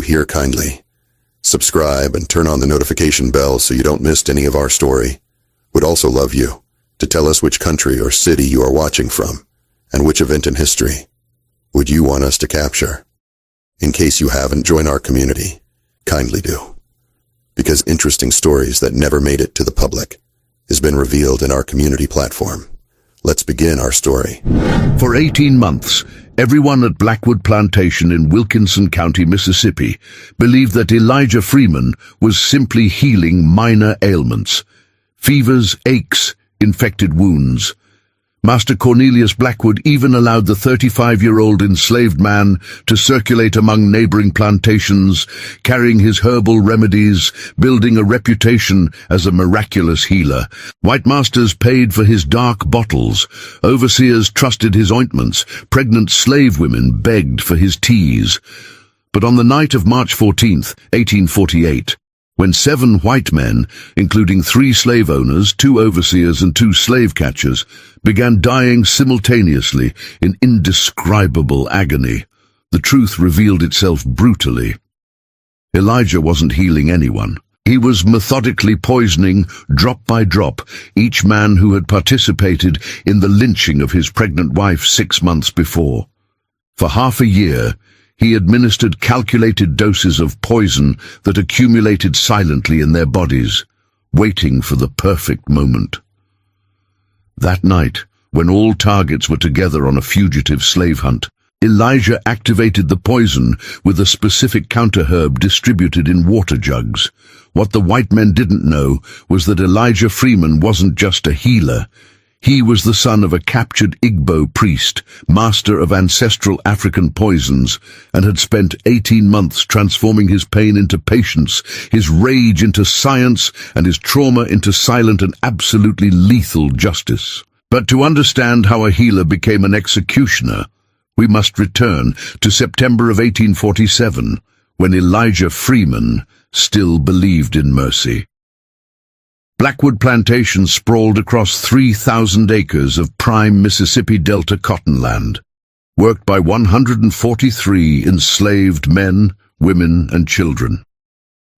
Hear kindly. Subscribe and turn on the notification bell so you don't miss any of our story. Would also love you to tell us which country or city you are watching from and which event in history would you want us to capture. In case you haven't joined our community, kindly do. Because interesting stories that never made it to the public has been revealed in our community platform. Let's begin our story. For 18 months, everyone at Blackwood Plantation in Wilkinson County, Mississippi, believed that Elijah Freeman was simply healing minor ailments, fevers, aches, infected wounds. Master Cornelius Blackwood even allowed the 35-year-old enslaved man to circulate among neighboring plantations, carrying his herbal remedies, building a reputation as a miraculous healer. White masters paid for his dark bottles, overseers trusted his ointments, pregnant slave women begged for his teas. But on the night of March 14th, 1848, when 7 white men, including 3 slave owners, 2 overseers and 2 slave catchers, began dying simultaneously in indescribable agony, the truth revealed itself brutally. Elijah wasn't healing anyone. He was methodically poisoning, drop by drop, each man who had participated in the lynching of his pregnant wife 6 months before. For half a year, he administered calculated doses of poison that accumulated silently in their bodies, waiting for the perfect moment. That night, when all targets were together on a fugitive slave hunt, Elijah activated the poison with a specific counter-herb distributed in water jugs. What the white men didn't know was that Elijah Freeman wasn't just a healer. He was the son of a captured Igbo priest, master of ancestral African poisons, and had spent 18 months transforming his pain into patience, his rage into science, and his trauma into silent and absolutely lethal justice. But to understand how a healer became an executioner, we must return to September of 1847, when Elijah Freeman still believed in mercy. Blackwood Plantation sprawled across 3,000 acres of prime Mississippi Delta cottonland, worked by 143 enslaved men, women, and children.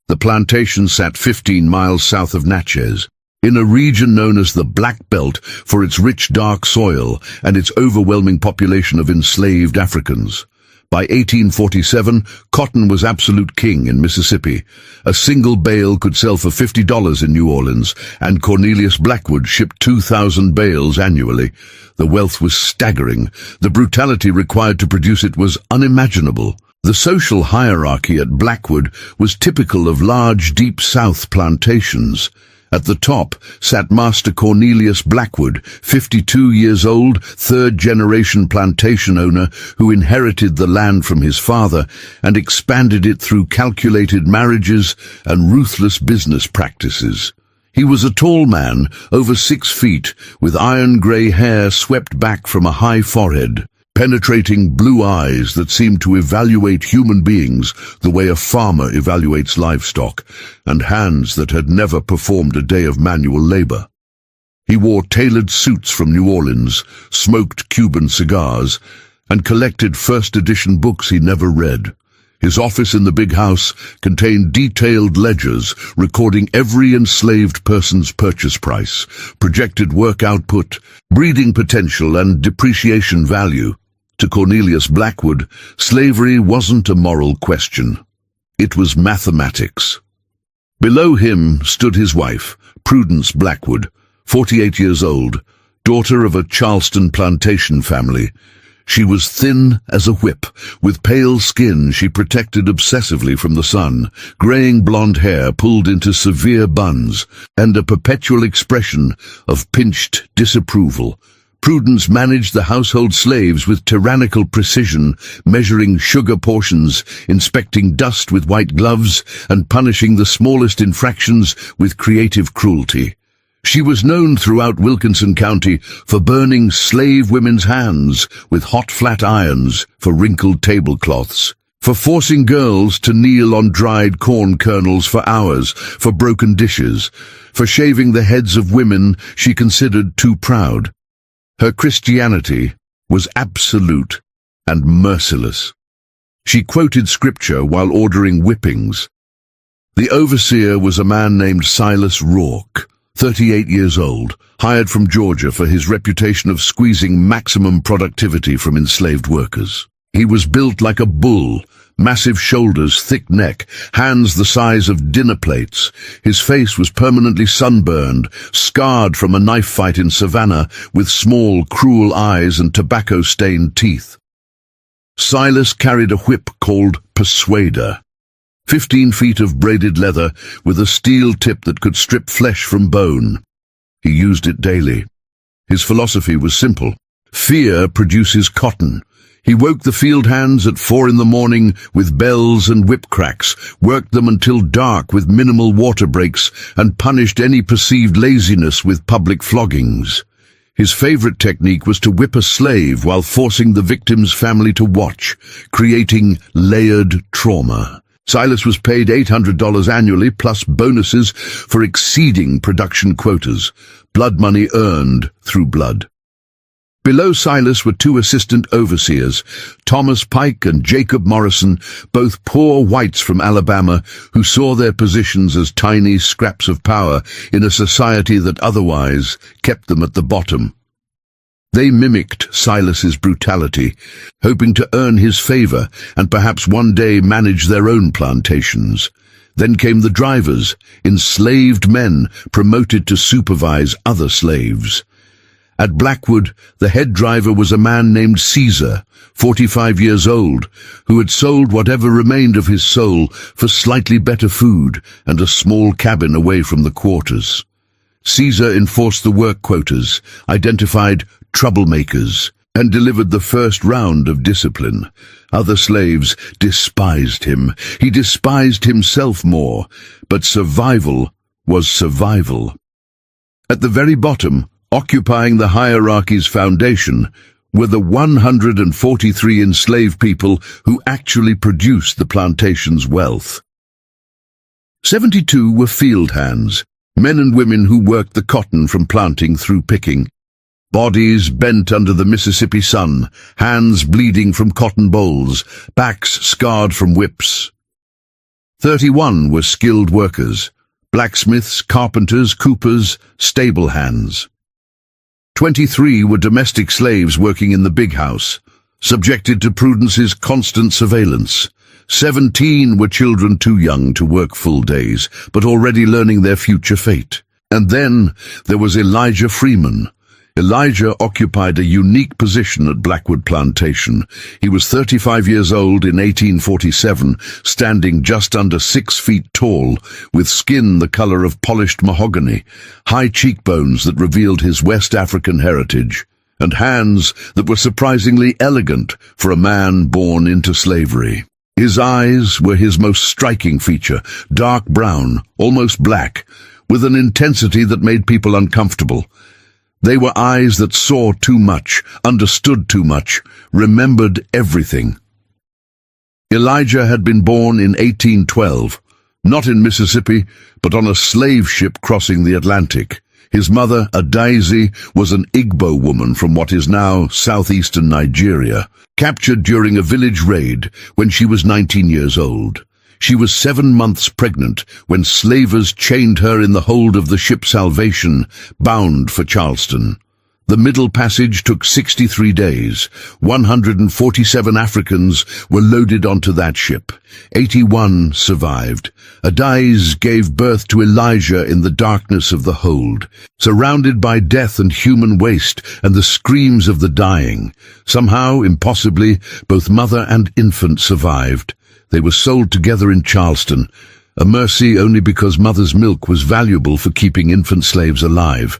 The plantation sat 15 miles south of Natchez, in a region known as the Black Belt for its rich dark soil and its overwhelming population of enslaved Africans. By 1847, cotton was absolute king in Mississippi. A single bale could sell for $50 in New Orleans, and Cornelius Blackwood shipped 2,000 bales annually. The wealth was staggering. The brutality required to produce it was unimaginable. The social hierarchy at Blackwood was typical of large, Deep South plantations. At the top sat Master Cornelius Blackwood, 52 years old, third-generation plantation owner who inherited the land from his father and expanded it through calculated marriages and ruthless business practices. He was a tall man, over 6 feet, with iron-gray hair swept back from a high forehead, penetrating blue eyes that seemed to evaluate human beings the way a farmer evaluates livestock, and hands that had never performed a day of manual labor. He wore tailored suits from New Orleans, smoked Cuban cigars, and collected first-edition books he never read. His office in the big house contained detailed ledgers recording every enslaved person's purchase price, projected work output, breeding potential, and depreciation value. To Cornelius Blackwood, slavery wasn't a moral question. It was mathematics. Below him stood his wife, Prudence Blackwood, 48 years old, daughter of a Charleston plantation family. She was thin as a whip. With pale skin she protected obsessively from the sun, graying blonde hair pulled into severe buns, and a perpetual expression of pinched disapproval. Prudence managed the household slaves with tyrannical precision, measuring sugar portions, inspecting dust with white gloves, and punishing the smallest infractions with creative cruelty. She was known throughout Wilkinson County for burning slave women's hands with hot flat irons for wrinkled tablecloths, for forcing girls to kneel on dried corn kernels for hours, for broken dishes, for shaving the heads of women she considered too proud. Her Christianity was absolute and merciless. She quoted scripture while ordering whippings. The overseer was a man named Silas Rourke, 38 years old, hired from Georgia for his reputation of squeezing maximum productivity from enslaved workers. He was built like a bull, massive shoulders, thick neck, hands the size of dinner plates. His face was permanently sunburned, scarred from a knife fight in Savannah, with small, cruel eyes and tobacco-stained teeth. Silas carried a whip called Persuader, 15 feet of braided leather with a steel tip that could strip flesh from bone. He used it daily. His philosophy was simple. Fear produces cotton. He woke the field hands at 4 a.m. with bells and whip cracks, worked them until dark with minimal water breaks, and punished any perceived laziness with public floggings. His favorite technique was to whip a slave while forcing the victim's family to watch, creating layered trauma. Silas was paid $800 annually plus bonuses for exceeding production quotas, blood money earned through blood. Below Silas were 2 assistant overseers, Thomas Pike and Jacob Morrison, both poor whites from Alabama who saw their positions as tiny scraps of power in a society that otherwise kept them at the bottom. They mimicked Silas's brutality, hoping to earn his favor and perhaps one day manage their own plantations. Then came the drivers, enslaved men promoted to supervise other slaves. At Blackwood, the head driver was a man named Caesar, 45 years old, who had sold whatever remained of his soul for slightly better food and a small cabin away from the quarters. Caesar enforced the work quotas, identified troublemakers, and delivered the first round of discipline. Other slaves despised him. He despised himself more, but survival was survival. At the very bottom, occupying the hierarchy's foundation, were the 143 enslaved people who actually produced the plantation's wealth. 72 were field hands, men and women who worked the cotton from planting through picking. Bodies bent under the Mississippi sun, hands bleeding from cotton bolls, backs scarred from whips. 31 were skilled workers, blacksmiths, carpenters, coopers, stable hands. 23 were domestic slaves working in the big house, subjected to Prudence's constant surveillance. 17 were children too young to work full days, but already learning their future fate. And then there was Elijah Freeman. Elijah occupied a unique position at Blackwood Plantation. He was 35 years old in 1847, standing just under 6 feet tall, with skin the color of polished mahogany, high cheekbones that revealed his West African heritage, and hands that were surprisingly elegant for a man born into slavery. His eyes were his most striking feature, dark brown, almost black, with an intensity that made people uncomfortable. They were eyes that saw too much, understood too much, remembered everything. Elijah had been born in 1812, not in Mississippi, but on a slave ship crossing the Atlantic. His mother, a Daisy, was an Igbo woman from what is now southeastern Nigeria, captured during a village raid when she was 19 years old. She was 7 months pregnant when slavers chained her in the hold of the ship Salvation, bound for Charleston. The Middle Passage took 63 days. 147 Africans were loaded onto that ship. 81 survived. Adais gave birth to Elijah in the darkness of the hold, surrounded by death and human waste and the screams of the dying. Somehow, impossibly, both mother and infant survived. They were sold together in Charleston, a mercy only because mother's milk was valuable for keeping infant slaves alive.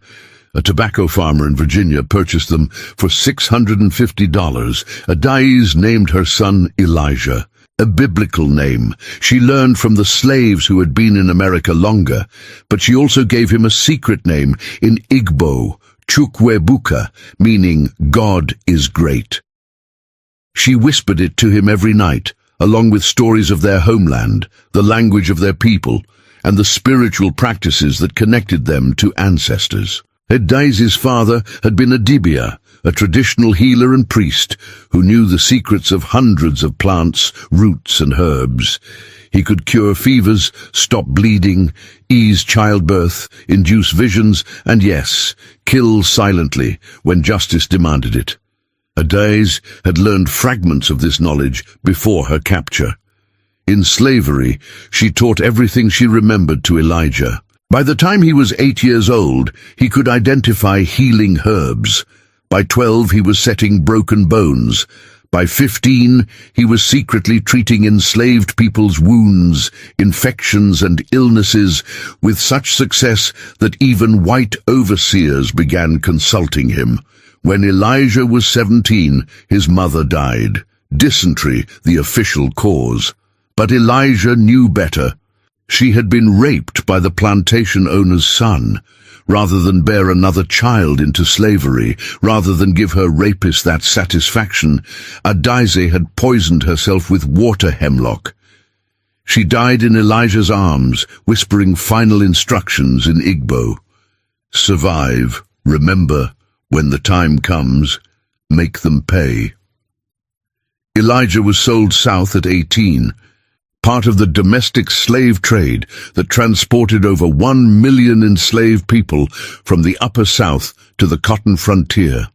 A tobacco farmer in Virginia purchased them for $650. Adais named her son Elijah, a biblical name. She learned from the slaves who had been in America longer, but she also gave him a secret name in Igbo, Chukwebuka, meaning God is great. She whispered it to him every night, along with stories of their homeland, the language of their people, and the spiritual practices that connected them to ancestors. Adai's father had been a dibia, a traditional healer and priest who knew the secrets of hundreds of plants, roots and herbs. He could cure fevers, stop bleeding, ease childbirth, induce visions, and yes, kill silently when justice demanded it. Adaize had learned fragments of this knowledge before her capture. In slavery, she taught everything she remembered to Elijah. By the time he was 8 years old, he could identify healing herbs. By 12, he was setting broken bones. By 15, he was secretly treating enslaved people's wounds, infections and illnesses with such success that even white overseers began consulting him. When Elijah was 17, his mother died. Dysentery, the official cause. But Elijah knew better. She had been raped by the plantation owner's son. Rather than bear another child into slavery, rather than give her rapist that satisfaction, Adaize had poisoned herself with water hemlock. She died in Elijah's arms, whispering final instructions in Igbo. Survive, remember, when the time comes, make them pay. Elijah was sold south at 18. Part of the domestic slave trade that transported over 1 million enslaved people from the Upper South to the cotton frontier.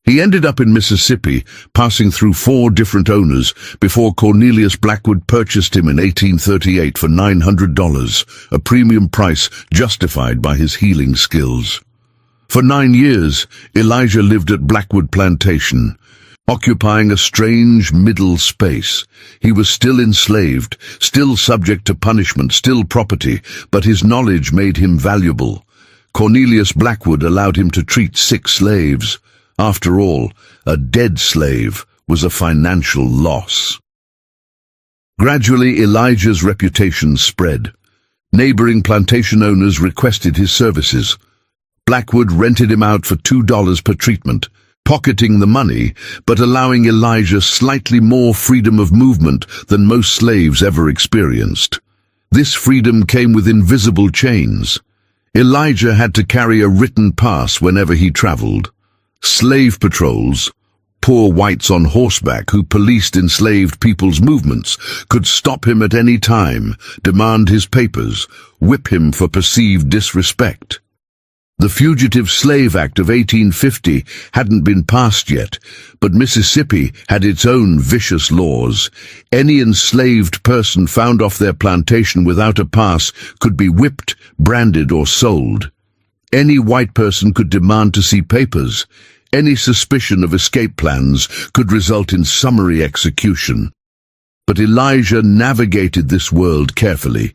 He ended up in Mississippi, passing through 4 different owners before Cornelius Blackwood purchased him in 1838 for $900, a premium price justified by his healing skills. For 9 years, Elijah lived at Blackwood Plantation, occupying a strange middle space. He was still enslaved, still subject to punishment, still property, but his knowledge made him valuable. Cornelius Blackwood allowed him to treat sick slaves. After all, a dead slave was a financial loss. Gradually, Elijah's reputation spread. Neighboring plantation owners requested his services. Blackwood rented him out for $2 per treatment, pocketing the money, but allowing Elijah slightly more freedom of movement than most slaves ever experienced. This freedom came with invisible chains. Elijah had to carry a written pass whenever he traveled. Slave patrols, poor whites on horseback who policed enslaved people's movements, could stop him at any time, demand his papers, whip him for perceived disrespect. The Fugitive Slave Act of 1850 hadn't been passed yet, but Mississippi had its own vicious laws. Any enslaved person found off their plantation without a pass could be whipped, branded, or sold. Any white person could demand to see papers. Any suspicion of escape plans could result in summary execution. But Elijah navigated this world carefully.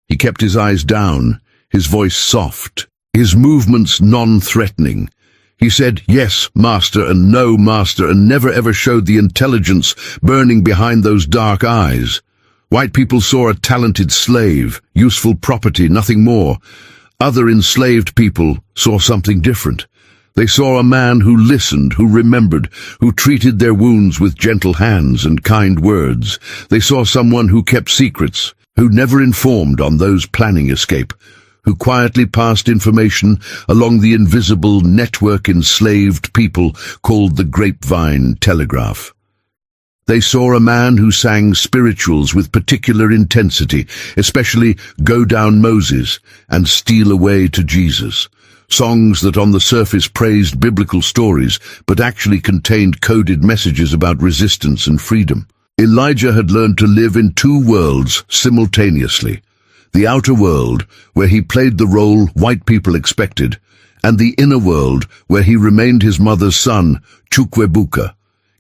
He kept his eyes down, his voice soft, his movements non-threatening. He said, "Yes, master," and "No, master," and never ever showed the intelligence burning behind those dark eyes. White people saw a talented slave, useful property, nothing more. Other enslaved people saw something different. They saw a man who listened, who remembered, who treated their wounds with gentle hands and kind words. They saw someone who kept secrets, who never informed on those planning escape, who quietly passed information along the invisible network enslaved people called the grapevine telegraph. They saw a man who sang spirituals with particular intensity, especially "Go Down Moses" and "Steal Away to Jesus," songs that on the surface praised biblical stories but actually contained coded messages about resistance and freedom. Elijah had learned to live in 2 worlds simultaneously. The outer world, where he played the role white people expected, and the inner world, where he remained his mother's son, Chukwebuka,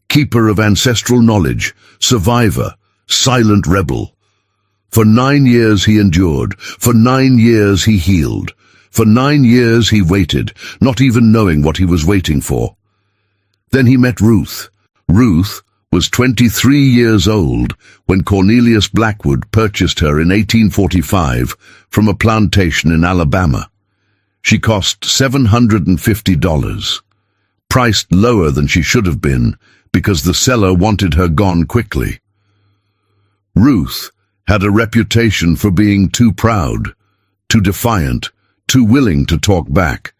keeper of ancestral knowledge, survivor, silent rebel. For 9 years he endured, for 9 years he healed, for 9 years he waited, not even knowing what he was waiting for. Then he met Ruth. Ruth was 23 years old when Cornelius Blackwood purchased her in 1845 from a plantation in Alabama. She cost $750, priced lower than she should have been because the seller wanted her gone quickly. Ruth had a reputation for being too proud, too defiant, too willing to talk back.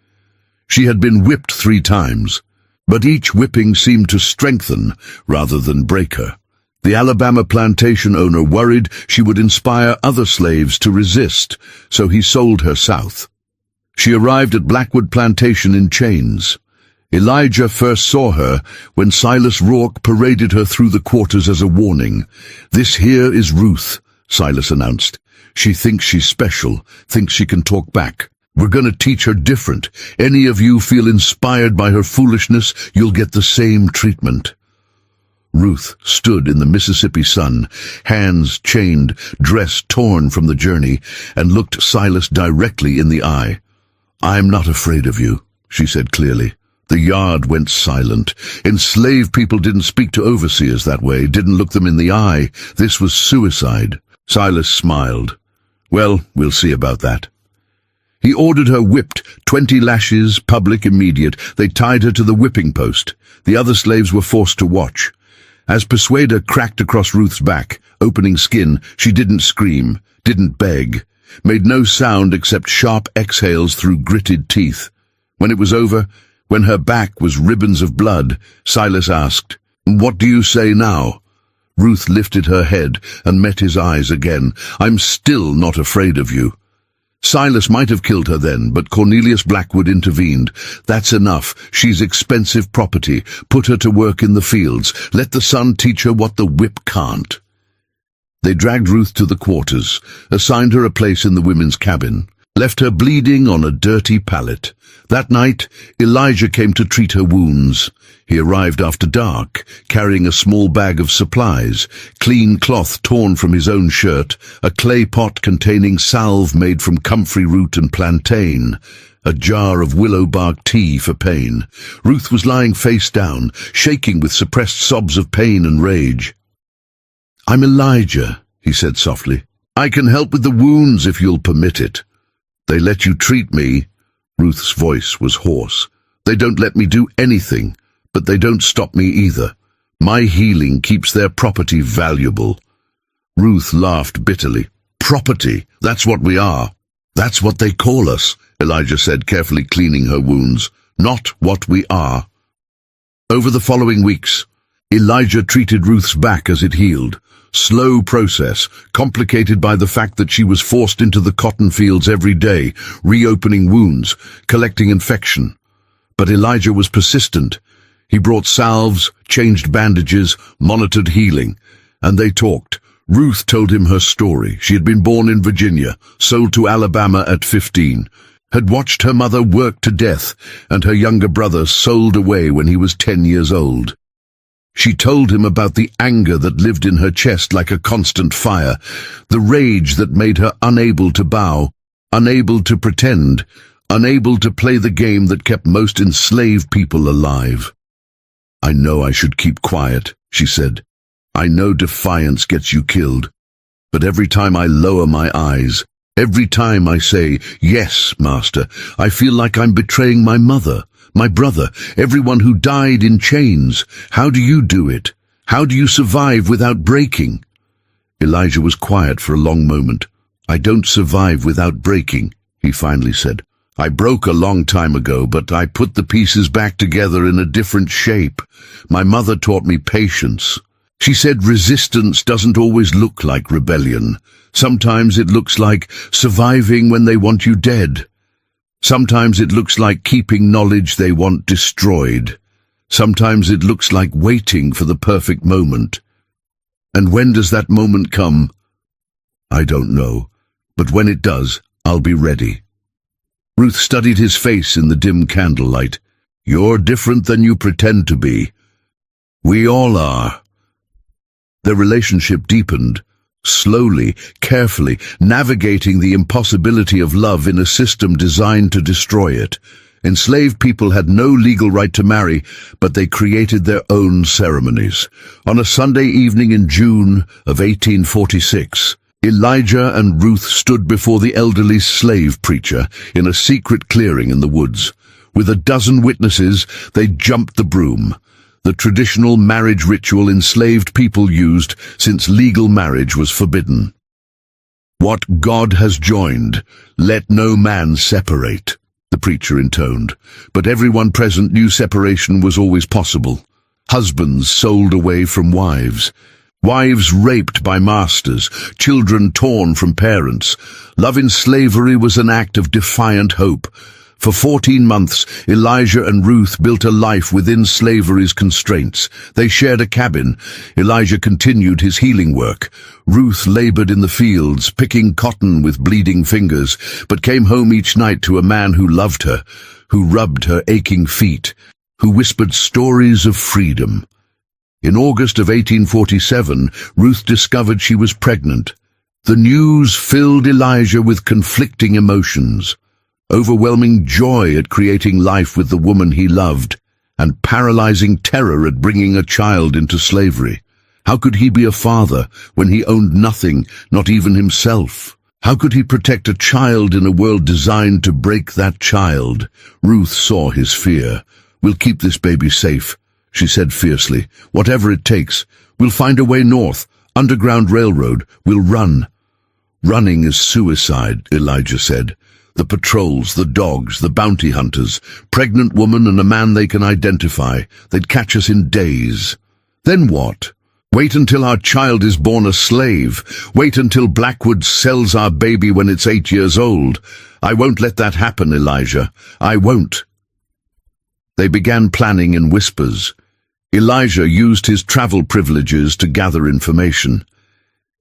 She had been whipped 3 times, But each whipping seemed to strengthen rather than break her. The Alabama plantation owner worried she would inspire other slaves to resist, so he sold her south. She arrived at Blackwood Plantation in chains. Elijah first saw her when Silas Rourke paraded her through the quarters as a warning. "This here is Ruth," Silas announced. "She thinks she's special, thinks she can talk back. We're going to teach her different. Any of you feel inspired by her foolishness, you'll get the same treatment." Ruth stood in the Mississippi sun, hands chained, dress torn from the journey, and looked Silas directly in the eye. "I'm not afraid of you," she said clearly. The yard went silent. Enslaved people didn't speak to overseers that way, didn't look them in the eye. This was suicide. Silas smiled. "Well, we'll see about that." He ordered her whipped, 20 lashes, public, immediate. They tied her to the whipping post. The other slaves were forced to watch. As Persuader cracked across Ruth's back, opening skin, she didn't scream, didn't beg, made no sound except sharp exhales through gritted teeth. When it was over, when her back was ribbons of blood, Silas asked, "What do you say now?" Ruth lifted her head and met his eyes again. "I'm still not afraid of you." Silas might have killed her then, but Cornelius Blackwood intervened. "That's enough. She's expensive property. Put her to work in the fields. Let the sun teach her what the whip can't." They dragged Ruth to the quarters, assigned her a place in the women's cabin, left her bleeding on a dirty pallet. That night, Elijah came to treat her wounds. He arrived after dark, carrying a small bag of supplies, clean cloth torn from his own shirt, a clay pot containing salve made from comfrey root and plantain, a jar of willow bark tea for pain. Ruth was lying face down, shaking with suppressed sobs of pain and rage. "I'm Elijah," he said softly. "I can help with the wounds if you'll permit it." "They let you treat me." Ruth's voice was hoarse. "They don't let me do anything, but they don't stop me either. My healing keeps their property valuable." Ruth laughed bitterly. "Property, that's what we are. That's what they call us," Elijah said, carefully cleaning her wounds. "Not what we are." Over the following weeks, Elijah treated Ruth's back as it healed. Slow process, complicated by the fact that she was forced into the cotton fields every day, reopening wounds, collecting infection. But Elijah was persistent. He brought salves, changed bandages, monitored healing, and they talked. Ruth told him her story. She had been born in Virginia, sold to Alabama at 15, had watched her mother work to death, and her younger brother sold away when he was 10 years old. She told him about the anger that lived in her chest like a constant fire, the rage that made her unable to bow, unable to pretend, unable to play the game that kept most enslaved people alive. "I know I should keep quiet," she said. "I know defiance gets you killed. But every time I lower my eyes, every time I say, 'Yes, Master,' I feel like I'm betraying my mother, my brother, everyone who died in chains. How do you do it? How do you survive without breaking?" Elijah was quiet for a long moment. "I don't survive without breaking," he finally said. "I broke a long time ago, but I put the pieces back together in a different shape. My mother taught me patience. She said resistance doesn't always look like rebellion. Sometimes it looks like surviving when they want you dead. Sometimes it looks like keeping knowledge they want destroyed. Sometimes it looks like waiting for the perfect moment. And when does that moment come? I don't know, but when it does, I'll be ready." Ruth studied his face in the dim candlelight. "You're different than you pretend to be. We all are." Their relationship deepened, slowly, carefully, navigating the impossibility of love in a system designed to destroy it. Enslaved people had no legal right to marry, but they created their own ceremonies. On a Sunday evening in June of 1846, Elijah and Ruth stood before the elderly slave preacher in a secret clearing in the woods. With a dozen witnesses, they jumped the broom, the traditional marriage ritual enslaved people used since legal marriage was forbidden. "What God has joined, let no man separate," the preacher intoned, but everyone present knew separation was always possible. Husbands sold away from wives. Wives raped by masters, children torn from parents. Love in slavery was an act of defiant hope. For 14 months, Elijah and Ruth built a life within slavery's constraints. They shared a cabin. Elijah continued his healing work. Ruth labored in the fields, picking cotton with bleeding fingers, but came home each night to a man who loved her, who rubbed her aching feet, who whispered stories of freedom. In August of 1847, Ruth discovered she was pregnant. The news filled Elijah with conflicting emotions. Overwhelming joy at creating life with the woman he loved, and paralyzing terror at bringing a child into slavery. How could he be a father when he owned nothing, not even himself? How could he protect a child in a world designed to break that child? Ruth saw his fear. "We'll keep this baby safe," she said fiercely. "Whatever it takes. We'll find a way north. Underground railroad. We'll run." "Running is suicide," Elijah said. "The patrols, the dogs, the bounty hunters, pregnant woman and a man they can identify. They'd catch us in days." "Then what? Wait until our child is born a slave. Wait until Blackwood sells our baby when it's 8 years old. I won't let that happen, Elijah. I won't." They began planning in whispers. Elijah used his travel privileges to gather information.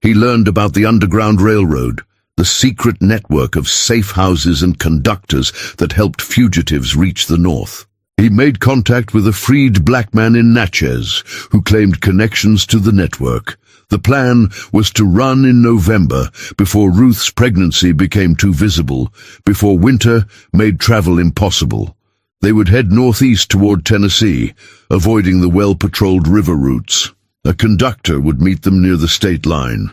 He learned about the Underground Railroad, the secret network of safe houses and conductors that helped fugitives reach the north. He made contact with a freed black man in Natchez who claimed connections to the network. The plan was to run in November, before Ruth's pregnancy became too visible, before winter made travel impossible. They would head northeast toward Tennessee, avoiding the well-patrolled river routes. A conductor would meet them near the state line.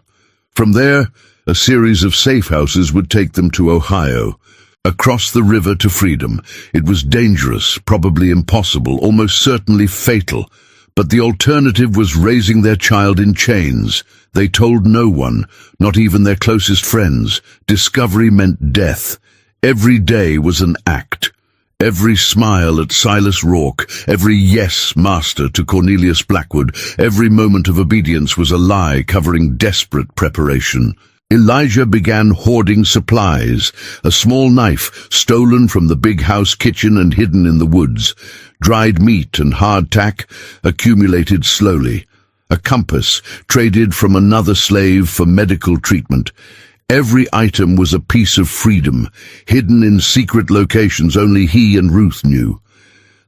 From there, a series of safe houses would take them to Ohio. Across the river to freedom. It was dangerous, probably impossible, almost certainly fatal. But the alternative was raising their child in chains. They told no one, not even their closest friends. Discovery meant death. Every day was an act. Every smile at Silas Rourke, every yes, master, to Cornelius Blackwood, every moment of obedience was a lie covering desperate preparation. Elijah began hoarding supplies, a small knife stolen from the big house kitchen and hidden in the woods. Dried meat and hardtack accumulated slowly. A compass traded from another slave for medical treatment. Every item was a piece of freedom, hidden in secret locations only he and Ruth knew.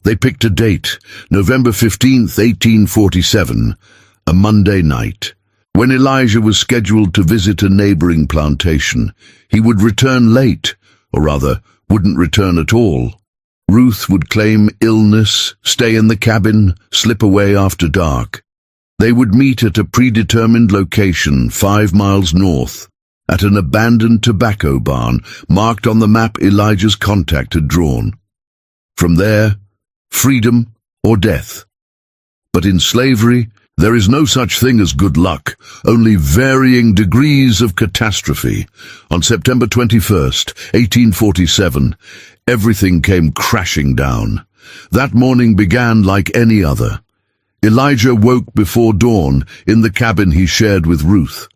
They picked a date, November 15th, 1847, a Monday night. When Elijah was scheduled to visit a neighboring plantation, he would return late, or rather, wouldn't return at all. Ruth would claim illness, stay in the cabin, slip away after dark. They would meet at a predetermined location 5 miles north, at an abandoned tobacco barn marked on the map Elijah's contact had drawn. From there, freedom or death. But in slavery, there is no such thing as good luck, only varying degrees of catastrophe. On September 21st, 1847, everything came crashing down. That morning began like any other. Elijah woke before dawn in the cabin he shared with Ruth.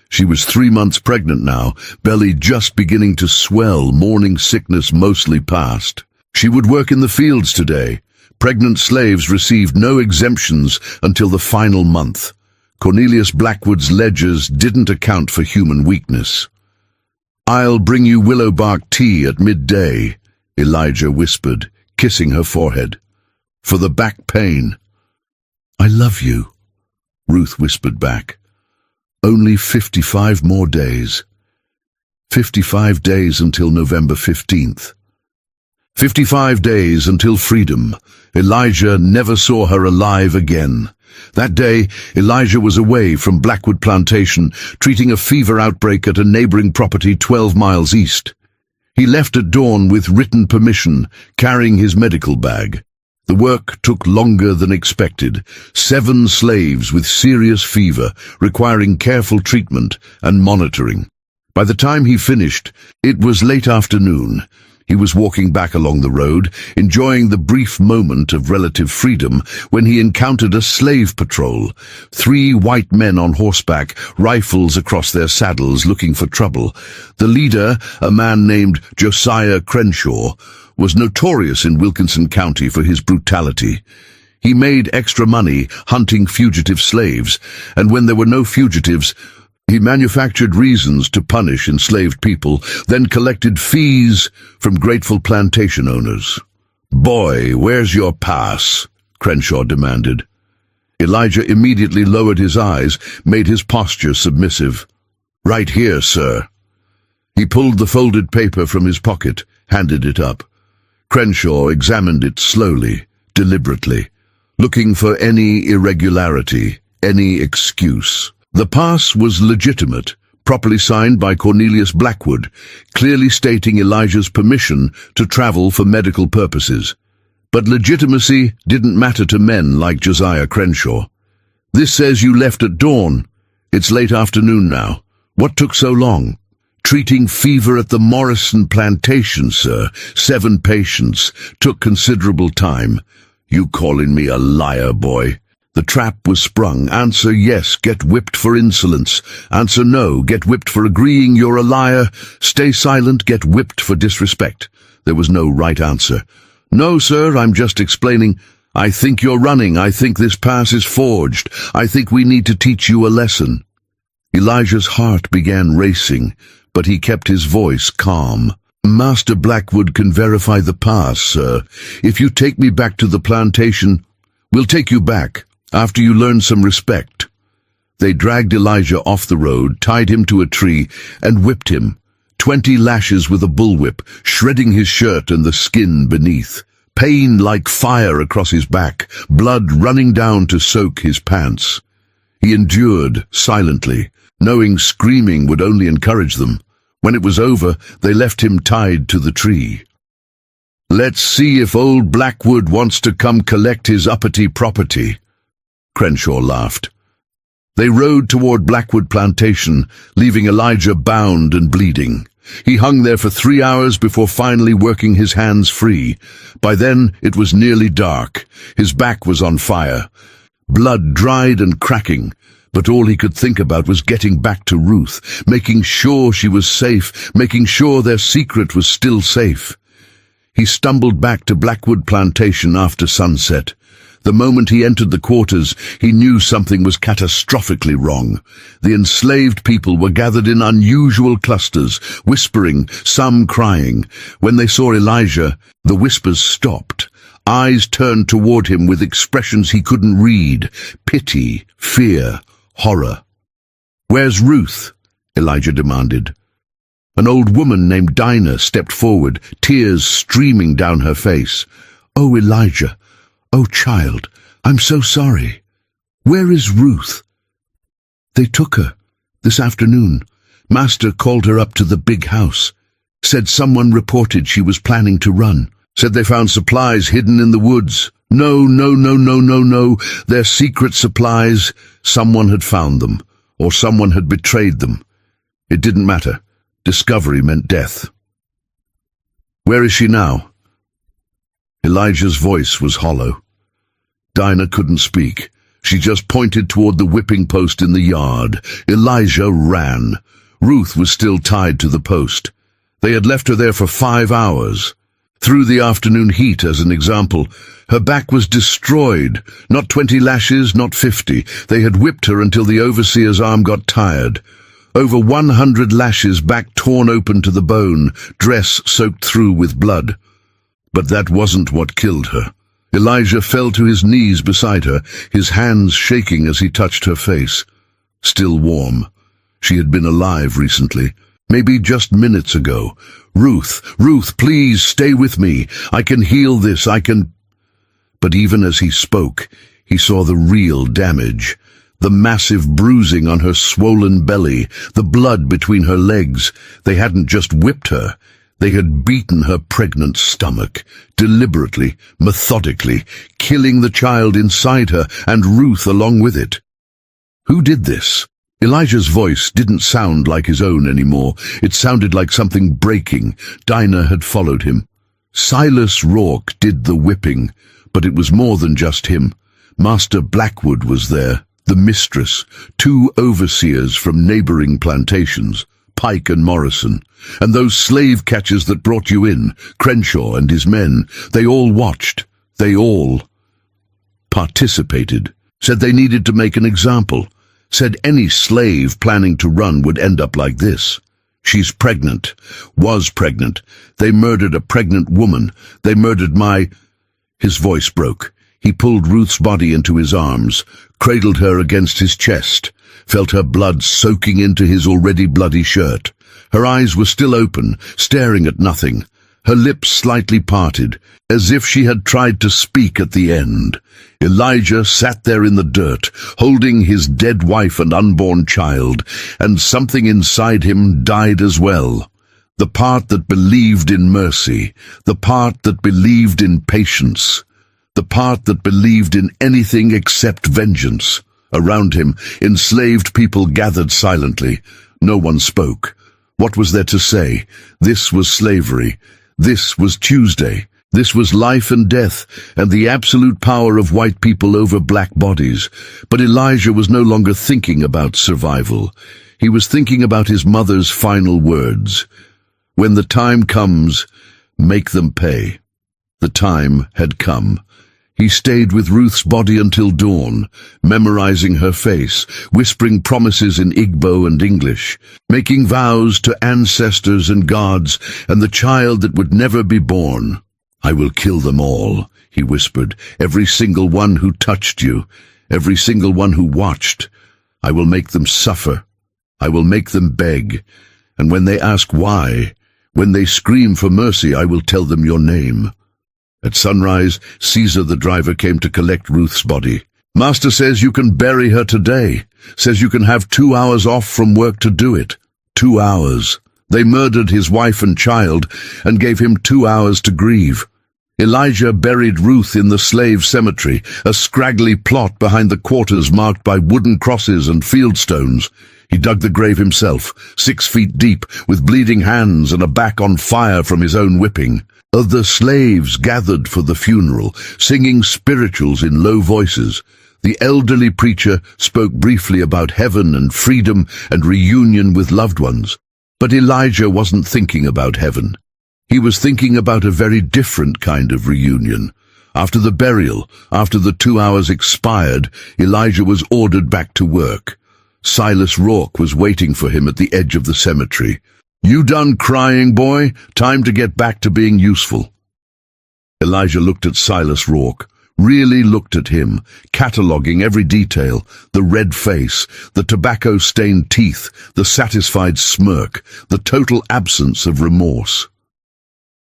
She was 3 months pregnant now, belly just beginning to swell, morning sickness mostly past. She would work in the fields today. Pregnant slaves received no exemptions until the final month. Cornelius Blackwood's ledgers didn't account for human weakness. "I'll bring you willow bark tea at midday," Elijah whispered, kissing her forehead. "For the back pain." "I love you," Ruth whispered back. Only 55 more days. 55 days until November 15th. 55 days until freedom. Elijah never saw her alive again. That day, Elijah was away from Blackwood Plantation, treating a fever outbreak at a neighboring property 12 miles east. He left at dawn with written permission, carrying his medical bag. The work took longer than expected. 7 slaves with serious fever, requiring careful treatment and monitoring. By the time he finished, it was late afternoon. He was walking back along the road, enjoying the brief moment of relative freedom, when he encountered a slave patrol. 3 white men on horseback, rifles across their saddles, looking for trouble. The leader, a man named Josiah Crenshaw, was notorious in Wilkinson County for his brutality. He made extra money hunting fugitive slaves, and when there were no fugitives, he manufactured reasons to punish enslaved people, then collected fees from grateful plantation owners. "Boy, where's your pass?" Crenshaw demanded. Elijah immediately lowered his eyes, made his posture submissive. "Right here, sir." He pulled the folded paper from his pocket, handed it up. Crenshaw examined it slowly, deliberately, looking for any irregularity, any excuse. The pass was legitimate, properly signed by Cornelius Blackwood, clearly stating Elijah's permission to travel for medical purposes. But legitimacy didn't matter to men like Josiah Crenshaw. "This says you left at dawn. It's late afternoon now. What took so long?" "Treating fever at the Morrison Plantation, sir. 7 patients. Took considerable time." "You calling me a liar, boy?" The trap was sprung. Answer yes, get whipped for insolence. Answer no, get whipped for agreeing you're a liar. Stay silent, get whipped for disrespect. There was no right answer. "No, sir, I'm just explaining. I think you're running. I think this pass is forged. I think we need to teach you a lesson." Elijah's heart began racing, but he kept his voice calm. "Master Blackwood can verify the pass, sir. If you take me back to the plantation, we'll take you back. After you learn some respect." They dragged Elijah off the road, tied him to a tree, and whipped him. 20 lashes with a bullwhip, shredding his shirt and the skin beneath. Pain like fire across his back, blood running down to soak his pants. He endured silently, knowing screaming would only encourage them. When it was over, they left him tied to the tree. "Let's see if old Blackwood wants to come collect his uppity property," Crenshaw laughed. They rode toward Blackwood Plantation, leaving Elijah bound and bleeding. He hung there for 3 hours before finally working his hands free. By then it was nearly dark. His back was on fire. Blood dried and cracking, but all he could think about was getting back to Ruth, making sure she was safe, making sure their secret was still safe. He stumbled back to Blackwood Plantation after sunset. The moment he entered the quarters, he knew something was catastrophically wrong. The enslaved people were gathered in unusual clusters, whispering, some crying. When they saw Elijah, the whispers stopped. Eyes turned toward him with expressions he couldn't read: pity, fear, horror. "Where's Ruth?" Elijah demanded. An old woman named Dinah stepped forward, tears streaming down her face. "Oh, Elijah. Oh, child, I'm so sorry. Where is Ruth?" "They took her this afternoon. Master called her up to the big house. Said someone reported she was planning to run. Said they found supplies hidden in the woods. No. They're secret supplies. Someone had found them, or someone had betrayed them. It didn't matter. Discovery meant death." "Where is she now?" Elijah's voice was hollow. Dinah couldn't speak. She just pointed toward the whipping post in the yard. Elijah ran. Ruth was still tied to the post. They had left her there for 5 hours. Through the afternoon heat, as an example, her back was destroyed. Not 20 lashes, not 50. They had whipped her until the overseer's arm got tired. Over 100 lashes, back torn open to the bone, dress soaked through with blood. But that wasn't what killed her. Elijah fell to his knees beside her, his hands shaking as he touched her face. Still warm. She had been alive recently, maybe just minutes ago. "Ruth, please stay with me. I can heal this, I can—" But even as he spoke, he saw the real damage. The massive bruising on her swollen belly, the blood between her legs. They hadn't just whipped her. They had beaten her pregnant stomach, deliberately, methodically, killing the child inside her and Ruth along with it. Who did this? Elijah's voice didn't sound like his own anymore. It sounded like something breaking. Dinah had followed him. Silas Rourke did the whipping, but it was more than just him. Master Blackwood was there, the mistress, 2 overseers from neighboring plantations, Pike and Morrison, and those slave catchers that brought you in, Crenshaw and his men. They all watched. They all participated, said they needed to make an example, said any slave planning to run would end up like this. She's pregnant, was pregnant. They murdered a pregnant woman. They murdered my... His voice broke. He pulled Ruth's body into his arms, cradled her against his chest, felt her blood soaking into his already bloody shirt. Her eyes were still open, staring at nothing, her lips slightly parted, as if she had tried to speak at the end. Elijah sat there in the dirt, holding his dead wife and unborn child, and something inside him died as well. The part that believed in mercy, the part that believed in patience, the part that believed in anything except vengeance. Around him, enslaved people gathered silently. No one spoke. What was there to say? This was slavery. This was Tuesday. This was life and death, and the absolute power of white people over black bodies. But Elijah was no longer thinking about survival. He was thinking about his mother's final words. When the time comes, make them pay. The time had come. He stayed with Ruth's body until dawn, memorizing her face, whispering promises in Igbo and English, making vows to ancestors and gods and the child that would never be born. I will kill them all, he whispered, every single one who touched you, every single one who watched. I will make them suffer. I will make them beg. And when they ask why, when they scream for mercy, I will tell them your name. At sunrise, Caesar the driver came to collect Ruth's body. Master says you can bury her today, says you can have 2 hours off from work to do it. 2 hours. They murdered his wife and child and gave him 2 hours to grieve. Elijah buried Ruth in the slave cemetery, a scraggly plot behind the quarters marked by wooden crosses and field stones. He dug the grave himself, 6 feet deep, with bleeding hands and a back on fire from his own whipping. Other slaves gathered for the funeral, singing spirituals in low voices. The elderly preacher spoke briefly about heaven and freedom and reunion with loved ones. But Elijah wasn't thinking about heaven. He was thinking about a very different kind of reunion. After the burial, after the 2 hours expired, Elijah was ordered back to work. Silas Rourke was waiting for him at the edge of the cemetery. You done crying, boy? Time to get back to being useful. Elijah looked at Silas Rourke, really looked at him, cataloguing every detail, the red face, the tobacco-stained teeth, the satisfied smirk, the total absence of remorse.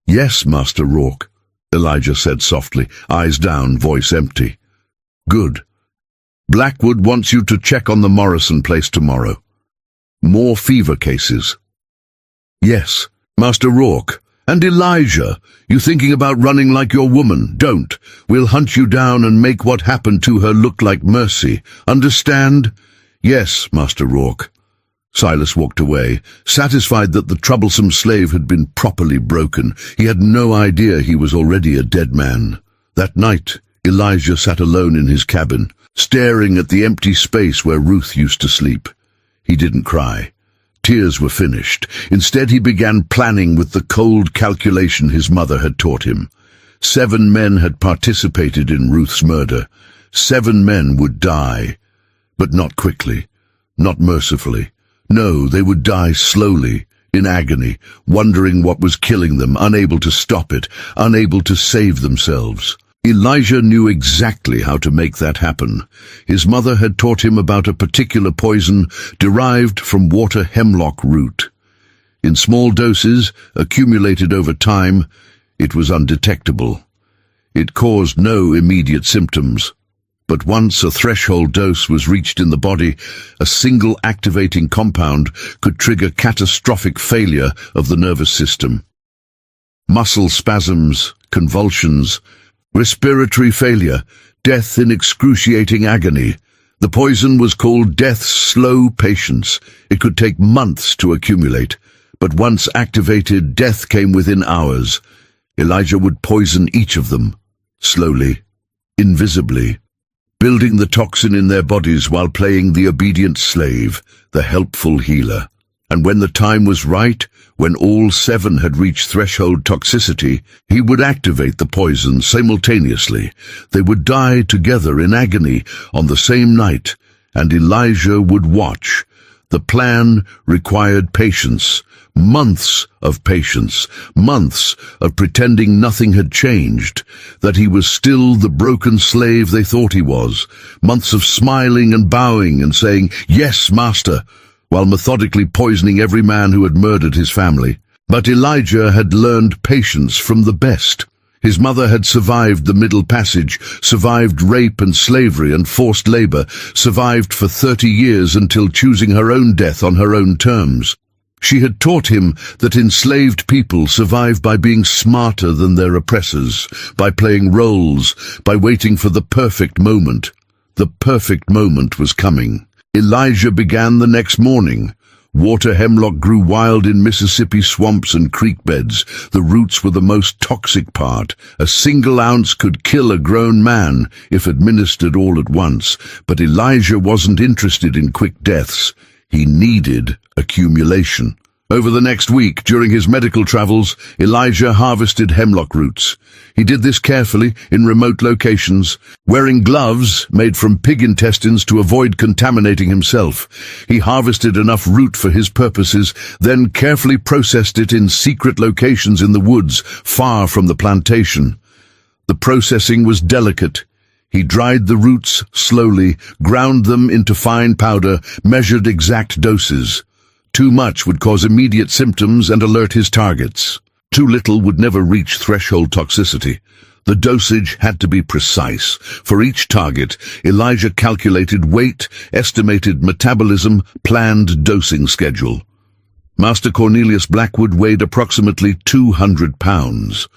Yes, Master Rourke, Elijah said softly, eyes down, voice empty. Good. Blackwood wants you to check on the Morrison place tomorrow. More fever cases. Yes, Master Rourke. And Elijah, you thinking about running like your woman? Don't. We'll hunt you down and make what happened to her look like mercy. Understand? Yes, Master Rourke. Silas walked away, satisfied that the troublesome slave had been properly broken. He had no idea he was already a dead man. That night, Elijah sat alone in his cabin, staring at the empty space where Ruth used to sleep. He didn't cry. Tears were finished. Instead, he began planning with the cold calculation his mother had taught him. 7 men had participated in Ruth's murder. 7 men would die, but not quickly, not mercifully. No, they would die slowly, in agony, wondering what was killing them, unable to stop it, unable to save themselves. Elijah knew exactly how to make that happen. His mother had taught him about a particular poison derived from water hemlock root. In small doses, accumulated over time, it was undetectable. It caused no immediate symptoms. But once a threshold dose was reached in the body, a single activating compound could trigger catastrophic failure of the nervous system. Muscle spasms, convulsions, respiratory failure, death in excruciating agony. The poison was called death's slow patience. It could take months to accumulate, but once activated, death came within hours. Elijah would poison each of them, slowly, invisibly, building the toxin in their bodies while playing the obedient slave, the helpful healer. And when the time was right, when all 7 had reached threshold toxicity, he would activate the poison simultaneously. They would die together in agony on the same night, and Elijah would watch. The plan required patience, months of patience, months of pretending nothing had changed, that he was still the broken slave they thought he was, months of smiling and bowing and saying, "Yes, master," while methodically poisoning every man who had murdered his family. But Elijah had learned patience from the best. His mother had survived the Middle Passage, survived rape and slavery and forced labor, survived for 30 years until choosing her own death on her own terms. She had taught him that enslaved people survive by being smarter than their oppressors, by playing roles, by waiting for the perfect moment. The perfect moment was coming. Elijah began the next morning. Water hemlock grew wild in Mississippi swamps and creek beds. The roots were the most toxic part. A single ounce could kill a grown man if administered all at once. But Elijah wasn't interested in quick deaths. He needed accumulation. Over the next week, during his medical travels, Elijah harvested hemlock roots. He did this carefully in remote locations, wearing gloves made from pig intestines to avoid contaminating himself. He harvested enough root for his purposes, then carefully processed it in secret locations in the woods, far from the plantation. The processing was delicate. He dried the roots slowly, ground them into fine powder, measured exact doses. Too much would cause immediate symptoms and alert his targets. Too little would never reach threshold toxicity. The dosage had to be precise. For each target, Elijah calculated weight, estimated metabolism, planned dosing schedule. Master Cornelius Blackwood weighed approximately 200 pounds.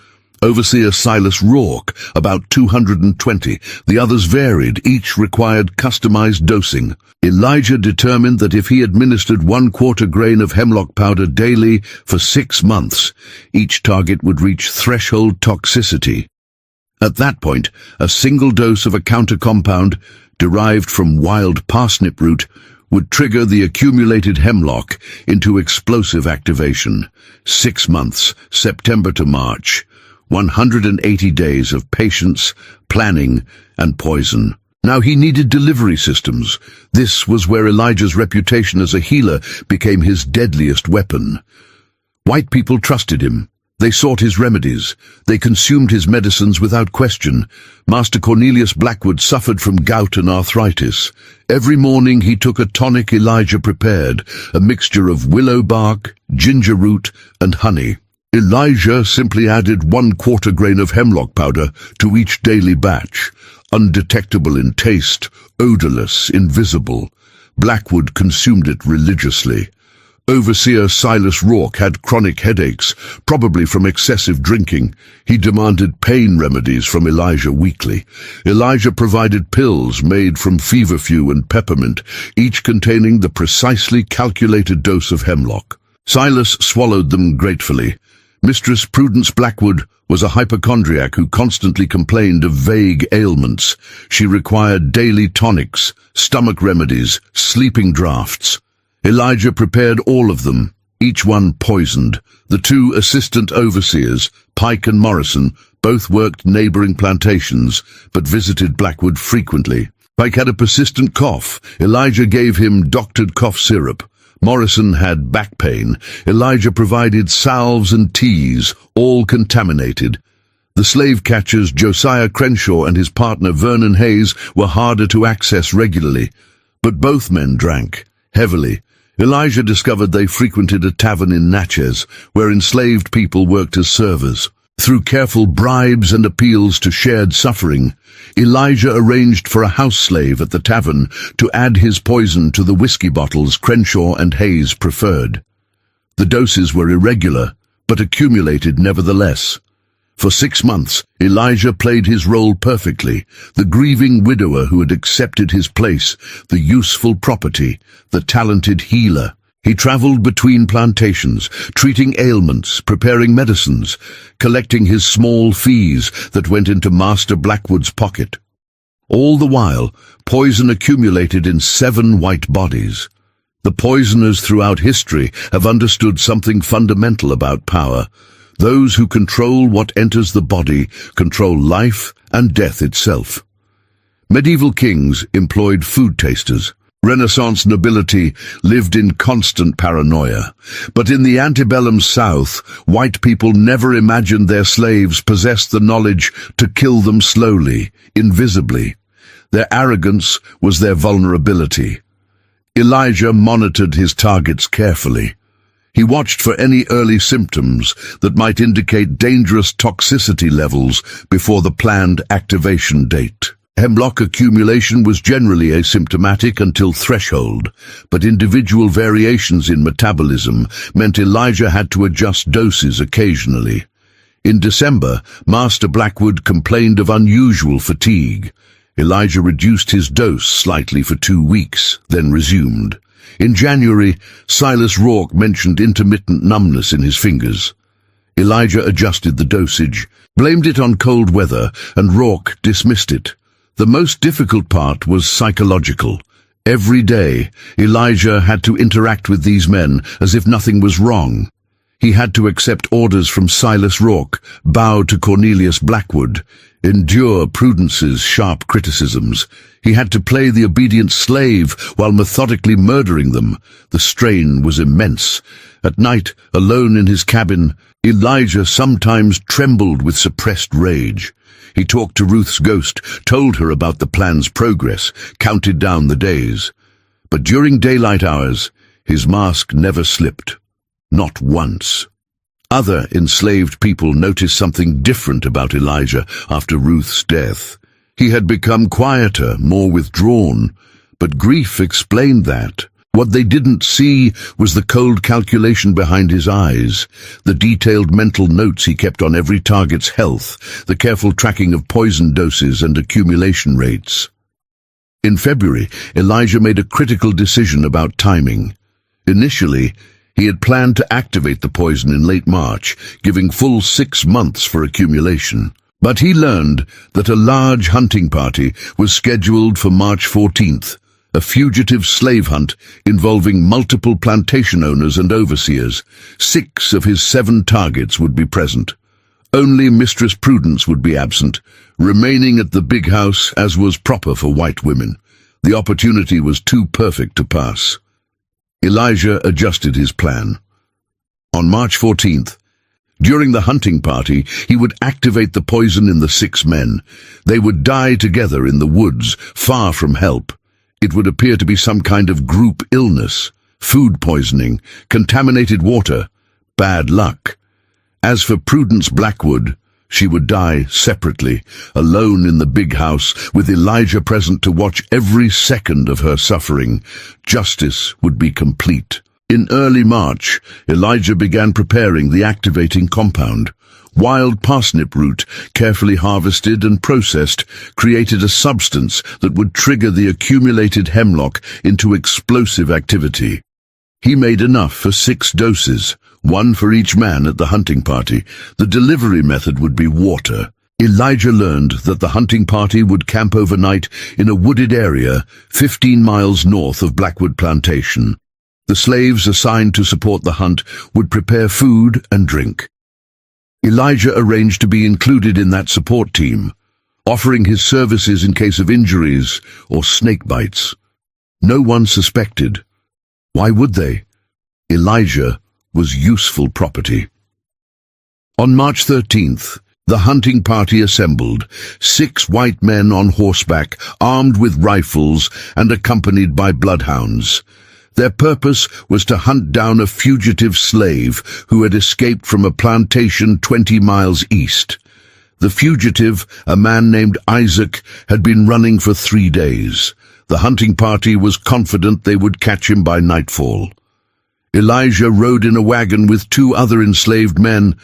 Overseer Silas Rourke, about 220. The others varied, each required customized dosing. Elijah determined that if he administered 1/4 grain of hemlock powder daily for 6 months, each target would reach threshold toxicity. At that point, a single dose of a counter compound derived from wild parsnip root would trigger the accumulated hemlock into explosive activation. 6 months, September to March. 180 days of patience, planning, and poison. Now he needed delivery systems. This was where Elijah's reputation as a healer became his deadliest weapon. White people trusted him. They sought his remedies. They consumed his medicines without question. Master Cornelius Blackwood suffered from gout and arthritis. Every morning he took a tonic Elijah prepared, a mixture of willow bark, ginger root, and honey. Elijah simply added 1/4 grain of hemlock powder to each daily batch, undetectable in taste, odorless, invisible. Blackwood consumed it religiously. Overseer Silas Rourke had chronic headaches, probably from excessive drinking. He demanded pain remedies from Elijah weekly. Elijah provided pills made from feverfew and peppermint, each containing the precisely calculated dose of hemlock. Silas swallowed them gratefully. Mistress Prudence Blackwood was a hypochondriac who constantly complained of vague ailments. She required daily tonics, stomach remedies, sleeping draughts. Elijah prepared all of them, each one poisoned. The 2 assistant overseers, Pike and Morrison, both worked neighboring plantations, but visited Blackwood frequently. Pike had a persistent cough. Elijah gave him doctored cough syrup. Morrison had back pain. Elijah provided salves and teas, all contaminated. The slave catchers Josiah Crenshaw and his partner Vernon Hayes were harder to access regularly, but both men drank heavily. Elijah discovered they frequented a tavern in Natchez, where enslaved people worked as servers. Through careful bribes and appeals to shared suffering, Elijah arranged for a house slave at the tavern to add his poison to the whiskey bottles Crenshaw and Hayes preferred. The doses were irregular, but accumulated nevertheless. For 6 months, Elijah played his role perfectly, the grieving widower who had accepted his place, the useful property, the talented healer. He traveled between plantations, treating ailments, preparing medicines, collecting his small fees that went into Master Blackwood's pocket. All the while, poison accumulated in 7 white bodies. The poisoners throughout history have understood something fundamental about power. Those who control what enters the body control life and death itself. Medieval kings employed food tasters. Renaissance nobility lived in constant paranoia. But in the antebellum South, white people never imagined their slaves possessed the knowledge to kill them slowly, invisibly. Their arrogance was their vulnerability. Elijah monitored his targets carefully. He watched for any early symptoms that might indicate dangerous toxicity levels before the planned activation date. Hemlock accumulation was generally asymptomatic until threshold, but individual variations in metabolism meant Elijah had to adjust doses occasionally. In December, Master Blackwood complained of unusual fatigue. Elijah reduced his dose slightly for 2 weeks, then resumed. In January, Silas Rourke mentioned intermittent numbness in his fingers. Elijah adjusted the dosage, blamed it on cold weather, and Rourke dismissed it. The most difficult part was psychological. Every day, Elijah had to interact with these men as if nothing was wrong. He had to accept orders from Silas Rourke, bow to Cornelius Blackwood, endure Prudence's sharp criticisms. He had to play the obedient slave while methodically murdering them. The strain was immense. At night, alone in his cabin, Elijah sometimes trembled with suppressed rage. He talked to Ruth's ghost, told her about the plan's progress, counted down the days. But during daylight hours, his mask never slipped. Not once. Other enslaved people noticed something different about Elijah after Ruth's death. He had become quieter, more withdrawn, but grief explained that. What they didn't see was the cold calculation behind his eyes, the detailed mental notes he kept on every target's health, the careful tracking of poison doses and accumulation rates. In February, Elijah made a critical decision about timing. Initially, he had planned to activate the poison in late March, giving full 6 months for accumulation. But he learned that a large hunting party was scheduled for March 14th, a fugitive slave hunt involving multiple plantation owners and overseers. 6 of his 7 targets would be present. Only Mistress Prudence would be absent, remaining at the big house as was proper for white women. The opportunity was too perfect to pass. Elijah adjusted his plan. On March 14th, during the hunting party, he would activate the poison in the 6 men. They would die together in the woods, far from help. It would appear to be some kind of group illness, food poisoning, contaminated water, bad luck. As for Prudence Blackwood, she would die separately, alone in the big house, with Elijah present to watch every second of her suffering. Justice would be complete. In early March, Elijah began preparing the activating compound. Wild parsnip root, carefully harvested and processed, created a substance that would trigger the accumulated hemlock into explosive activity. He made enough for 6 doses, 1 for each man at the hunting party. The delivery method would be water. Elijah learned that the hunting party would camp overnight in a wooded area 15 miles north of Blackwood Plantation. The slaves assigned to support the hunt would prepare food and drink. Elijah arranged to be included in that support team, offering his services in case of injuries or snake bites. No one suspected. Why would they? Elijah was useful property. On March 13th, the hunting party assembled, 6 white men on horseback, armed with rifles and accompanied by bloodhounds. Their purpose was to hunt down a fugitive slave who had escaped from a plantation 20 miles east. The fugitive, a man named Isaac, had been running for 3 days. The hunting party was confident they would catch him by nightfall. Elijah rode in a wagon with 2 other enslaved men,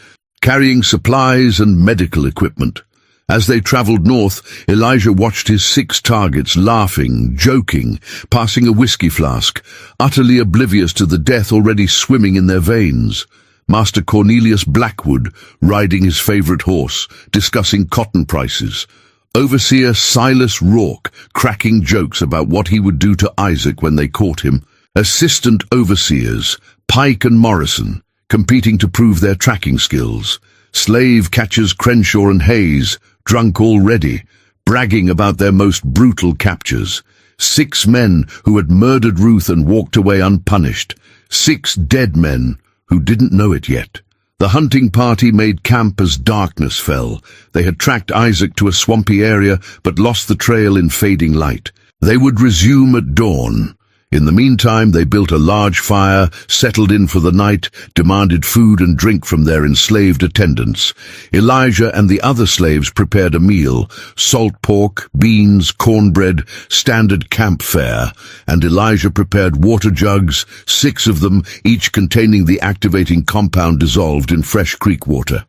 carrying supplies and medical equipment. As they traveled north, Elijah watched his 6 targets laughing, joking, passing a whiskey flask, utterly oblivious to the death already swimming in their veins. Master Cornelius Blackwood, riding his favorite horse, discussing cotton prices. Overseer Silas Rourke, cracking jokes about what he would do to Isaac when they caught him. Assistant overseers, Pike and Morrison, competing to prove their tracking skills. Slave catchers Crenshaw and Hayes, drunk already, bragging about their most brutal captures. 6 men who had murdered Ruth and walked away unpunished. 6 dead men who didn't know it yet. The hunting party made camp as darkness fell. They had tracked Isaac to a swampy area, but lost the trail in fading light. They would resume at dawn. In the meantime, they built a large fire, settled in for the night, demanded food and drink from their enslaved attendants. Elijah and the other slaves prepared a meal: salt pork, beans, cornbread, standard camp fare, and Elijah prepared water jugs, 6 of them, each containing the activating compound dissolved in fresh creek water.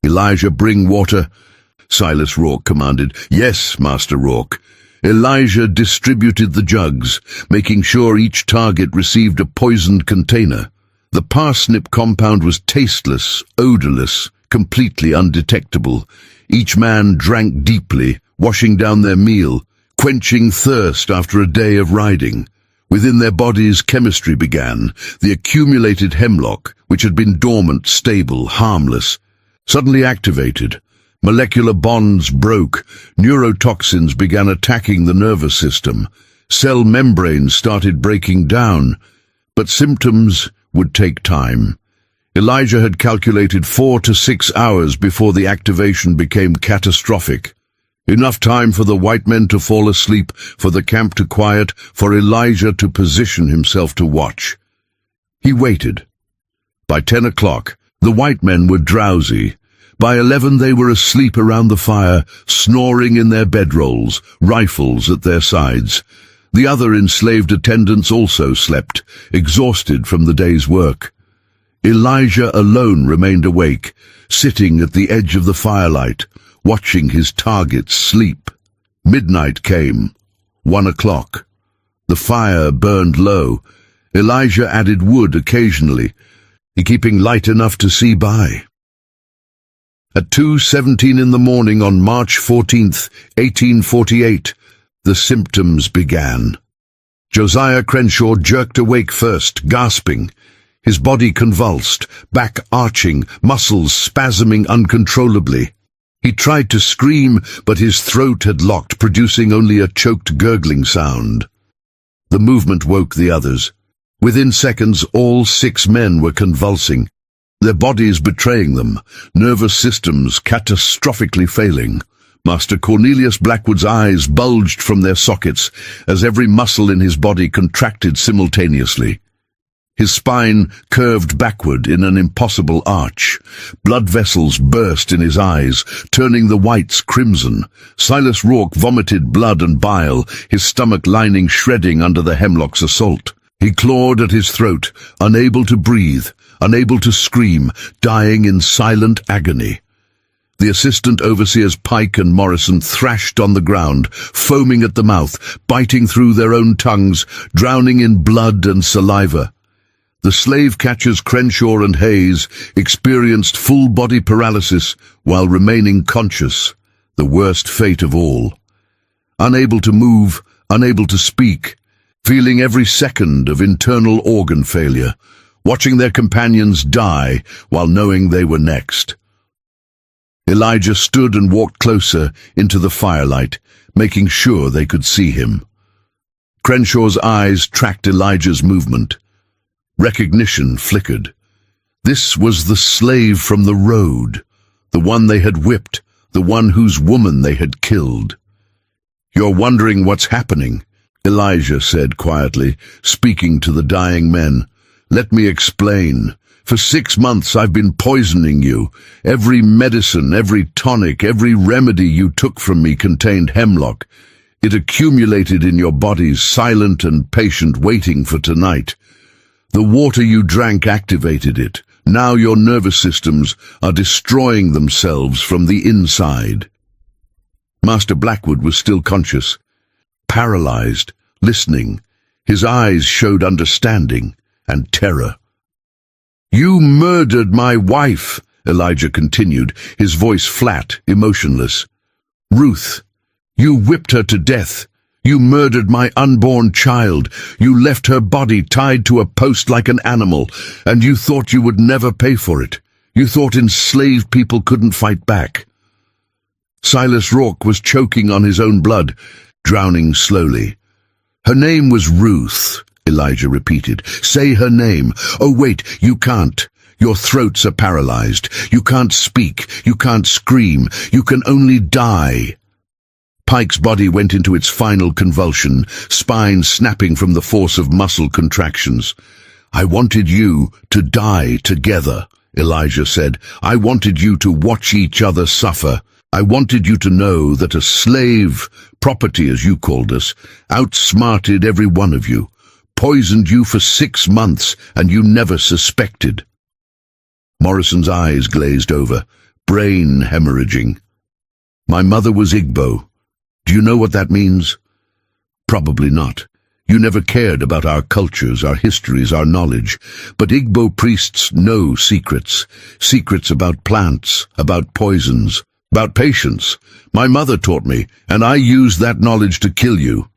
"Elijah, bring water," Silas Rourke commanded. "Yes, Master Rourke." Elijah distributed the jugs, making sure each target received a poisoned container. The parsnip compound was tasteless, odorless, completely undetectable. Each man drank deeply, washing down their meal, quenching thirst after a day of riding. Within their bodies, chemistry began. The accumulated hemlock, which had been dormant, stable, harmless, suddenly activated. Molecular bonds broke, neurotoxins began attacking the nervous system, cell membranes started breaking down, but symptoms would take time. Elijah had calculated 4 to 6 hours before the activation became catastrophic. Enough time for the white men to fall asleep, for the camp to quiet, for Elijah to position himself to watch. He waited. By 10 o'clock, the white men were drowsy. By 11 they were asleep around the fire, snoring in their bedrolls, rifles at their sides. The other enslaved attendants also slept, exhausted from the day's work. Elijah alone remained awake, sitting at the edge of the firelight, watching his targets sleep. Midnight came. 1 o'clock. The fire burned low. Elijah added wood occasionally, keeping light enough to see by. At 2:17 in the morning on March 14th, 1848, the symptoms began. Josiah Crenshaw jerked awake first, gasping. His body convulsed, back arching, muscles spasming uncontrollably. He tried to scream, but his throat had locked, producing only a choked gurgling sound. The movement woke the others. Within seconds, all 6 men were convulsing, their bodies betraying them, nervous systems catastrophically failing. Master Cornelius Blackwood's eyes bulged from their sockets as every muscle in his body contracted simultaneously. His spine curved backward in an impossible arch. Blood vessels burst in his eyes, turning the whites crimson. Silas Rourke vomited blood and bile, his stomach lining shredding under the hemlock's assault. He clawed at his throat, unable to breathe, unable to scream, dying in silent agony. The assistant overseers Pike and Morrison thrashed on the ground, foaming at the mouth, biting through their own tongues, drowning in blood and saliva. The slave catchers Crenshaw and Hayes experienced full-body paralysis while remaining conscious, the worst fate of all. Unable to move, unable to speak, feeling every second of internal organ failure, watching their companions die while knowing they were next. Elijah stood and walked closer into the firelight, making sure they could see him. Crenshaw's eyes tracked Elijah's movement. Recognition flickered. This was the slave from the road, the one they had whipped, the one whose woman they had killed. "You're wondering what's happening," Elijah said quietly, speaking to the dying men. "Let me explain. For 6 months I've been poisoning you. Every medicine, every tonic, every remedy you took from me contained hemlock. It accumulated in your bodies, silent and patient, waiting for tonight. The water you drank activated it. Now your nervous systems are destroying themselves from the inside." Master Blackwood was still conscious, paralyzed, listening. His eyes showed understanding and terror. "You murdered my wife," Elijah continued, his voice flat, emotionless. "Ruth, you whipped her to death. You murdered my unborn child. You left her body tied to a post like an animal, and you thought you would never pay for it. You thought enslaved people couldn't fight back." Silas Rourke was choking on his own blood, drowning slowly. "Her name was Ruth," Elijah repeated. "Say her name." "Oh, wait, you can't. Your throats are paralyzed. You can't speak. You can't scream. You can only die." Pike's body went into its final convulsion, spine snapping from the force of muscle contractions. "I wanted you to die together," Elijah said. "I wanted you to watch each other suffer. I wanted you to know that a slave, property as you called us, outsmarted every one of you, poisoned you for 6 months, and you never suspected." Morrison's eyes glazed over, brain hemorrhaging. "My mother was Igbo. Do you know what that means?" "Probably not. You never cared about our cultures, our histories, our knowledge. But Igbo priests know secrets. Secrets about plants, about poisons, about patience. My mother taught me, and I used that knowledge to kill you."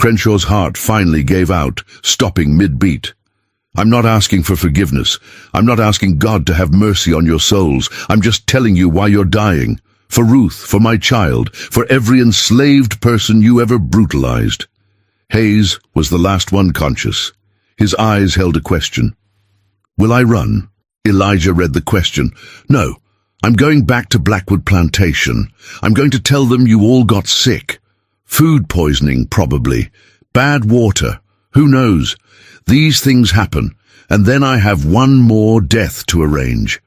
Crenshaw's heart finally gave out, stopping mid-beat. "I'm not asking for forgiveness. I'm not asking God to have mercy on your souls. I'm just telling you why you're dying. For Ruth, for my child, for every enslaved person you ever brutalized." Hayes was the last one conscious. His eyes held a question. "Will I run?" Elijah read the question. "No, I'm going back to Blackwood Plantation. I'm going to tell them you all got sick. Food poisoning, probably. Bad water. Who knows? These things happen, and then I have one more death to arrange."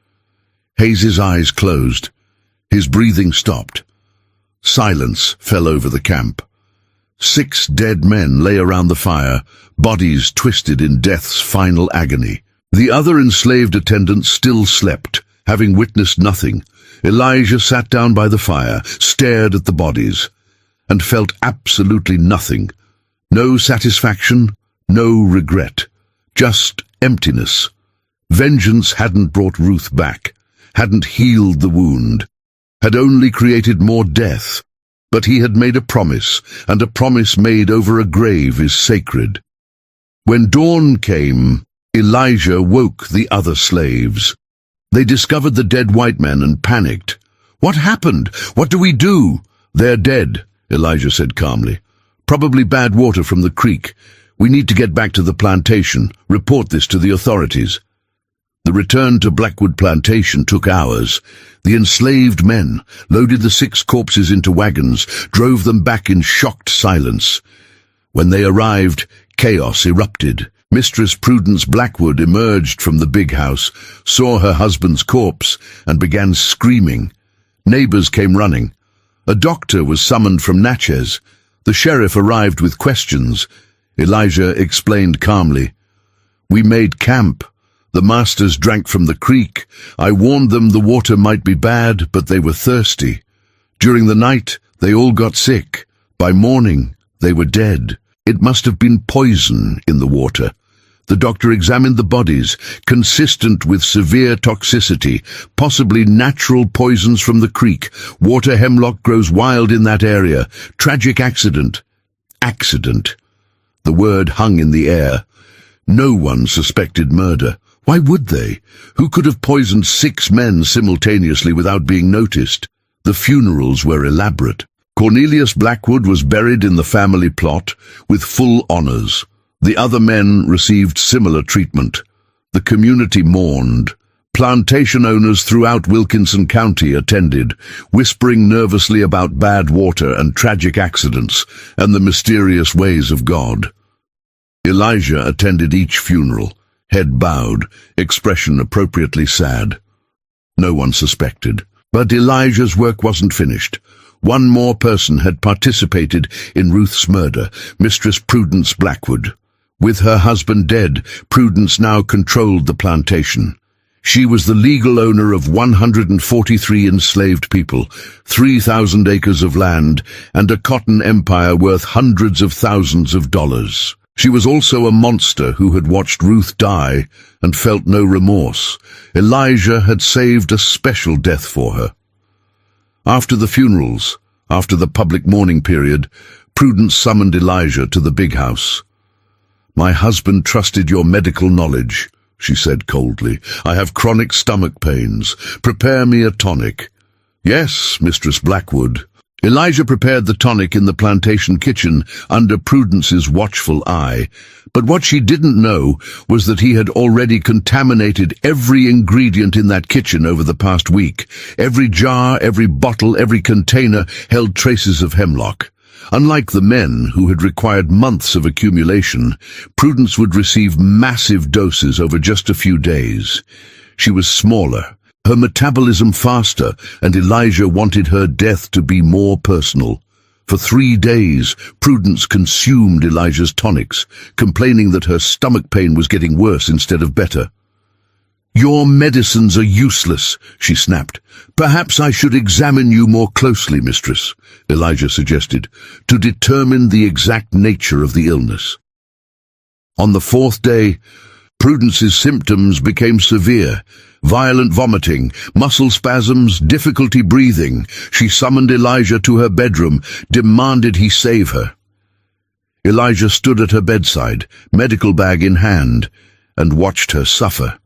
Hayes's eyes closed. His breathing stopped. Silence fell over the camp. 6 dead men lay around the fire, bodies twisted in death's final agony. The other enslaved attendants still slept, having witnessed nothing. Elijah sat down by the fire, stared at the bodies, and felt absolutely nothing. No satisfaction, no regret, just emptiness. Vengeance hadn't brought Ruth back, hadn't healed the wound, had only created more death. But he had made a promise, and a promise made over a grave is sacred. When dawn came, Elijah woke the other slaves. They discovered the dead white men and panicked. "What happened? What do we do?" "They're dead," Elijah said calmly. "Probably bad water from the creek. We need to get back to the plantation, report this to the authorities." The return to Blackwood Plantation took hours. The enslaved men loaded the 6 corpses into wagons, drove them back in shocked silence. When they arrived, chaos erupted. Mistress Prudence Blackwood emerged from the big house, saw her husband's corpse, and began screaming. Neighbors came running. A doctor was summoned from Natchez. The sheriff arrived with questions. Elijah explained calmly. "We made camp. The masters drank from the creek. I warned them the water might be bad, but they were thirsty. During the night, they all got sick. By morning, they were dead. It must have been poison in the water." The doctor examined the bodies, consistent with severe toxicity, possibly natural poisons from the creek. Water hemlock grows wild in that area. Tragic accident. Accident. The word hung in the air. No one suspected murder. Why would they? Who could have poisoned 6 men simultaneously without being noticed? The funerals were elaborate. Cornelius Blackwood was buried in the family plot with full honors. The other men received similar treatment. The community mourned. Plantation owners throughout Wilkinson County attended, whispering nervously about bad water and tragic accidents and the mysterious ways of God. Elijah attended each funeral, head bowed, expression appropriately sad. No one suspected. But Elijah's work wasn't finished. One more person had participated in Ruth's murder, Mistress Prudence Blackwood. With her husband dead, Prudence now controlled the plantation. She was the legal owner of 143 enslaved people, 3,000 acres of land, and a cotton empire worth hundreds of thousands of dollars. She was also a monster who had watched Ruth die and felt no remorse. Elijah had saved a special death for her. After the funerals, after the public mourning period, Prudence summoned Elijah to the big house. "My husband trusted your medical knowledge," she said coldly. "I have chronic stomach pains. Prepare me a tonic." "Yes, Mistress Blackwood." Elijah prepared the tonic in the plantation kitchen under Prudence's watchful eye, but what she didn't know was that he had already contaminated every ingredient in that kitchen over the past week. Every jar, every bottle, every container held traces of hemlock. Unlike the men, who had required months of accumulation, Prudence would receive massive doses over just a few days. She was smaller, her metabolism faster, and Elijah wanted her death to be more personal. For 3 days, Prudence consumed Elijah's tonics, complaining that her stomach pain was getting worse instead of better. "Your medicines are useless," she snapped. "Perhaps I should examine you more closely, mistress," Elijah suggested, "to determine the exact nature of the illness." On the 4th day, Prudence's symptoms became severe. Violent vomiting, muscle spasms, difficulty breathing. She summoned Elijah to her bedroom, demanded he save her. Elijah stood at her bedside, medical bag in hand, and watched her suffer.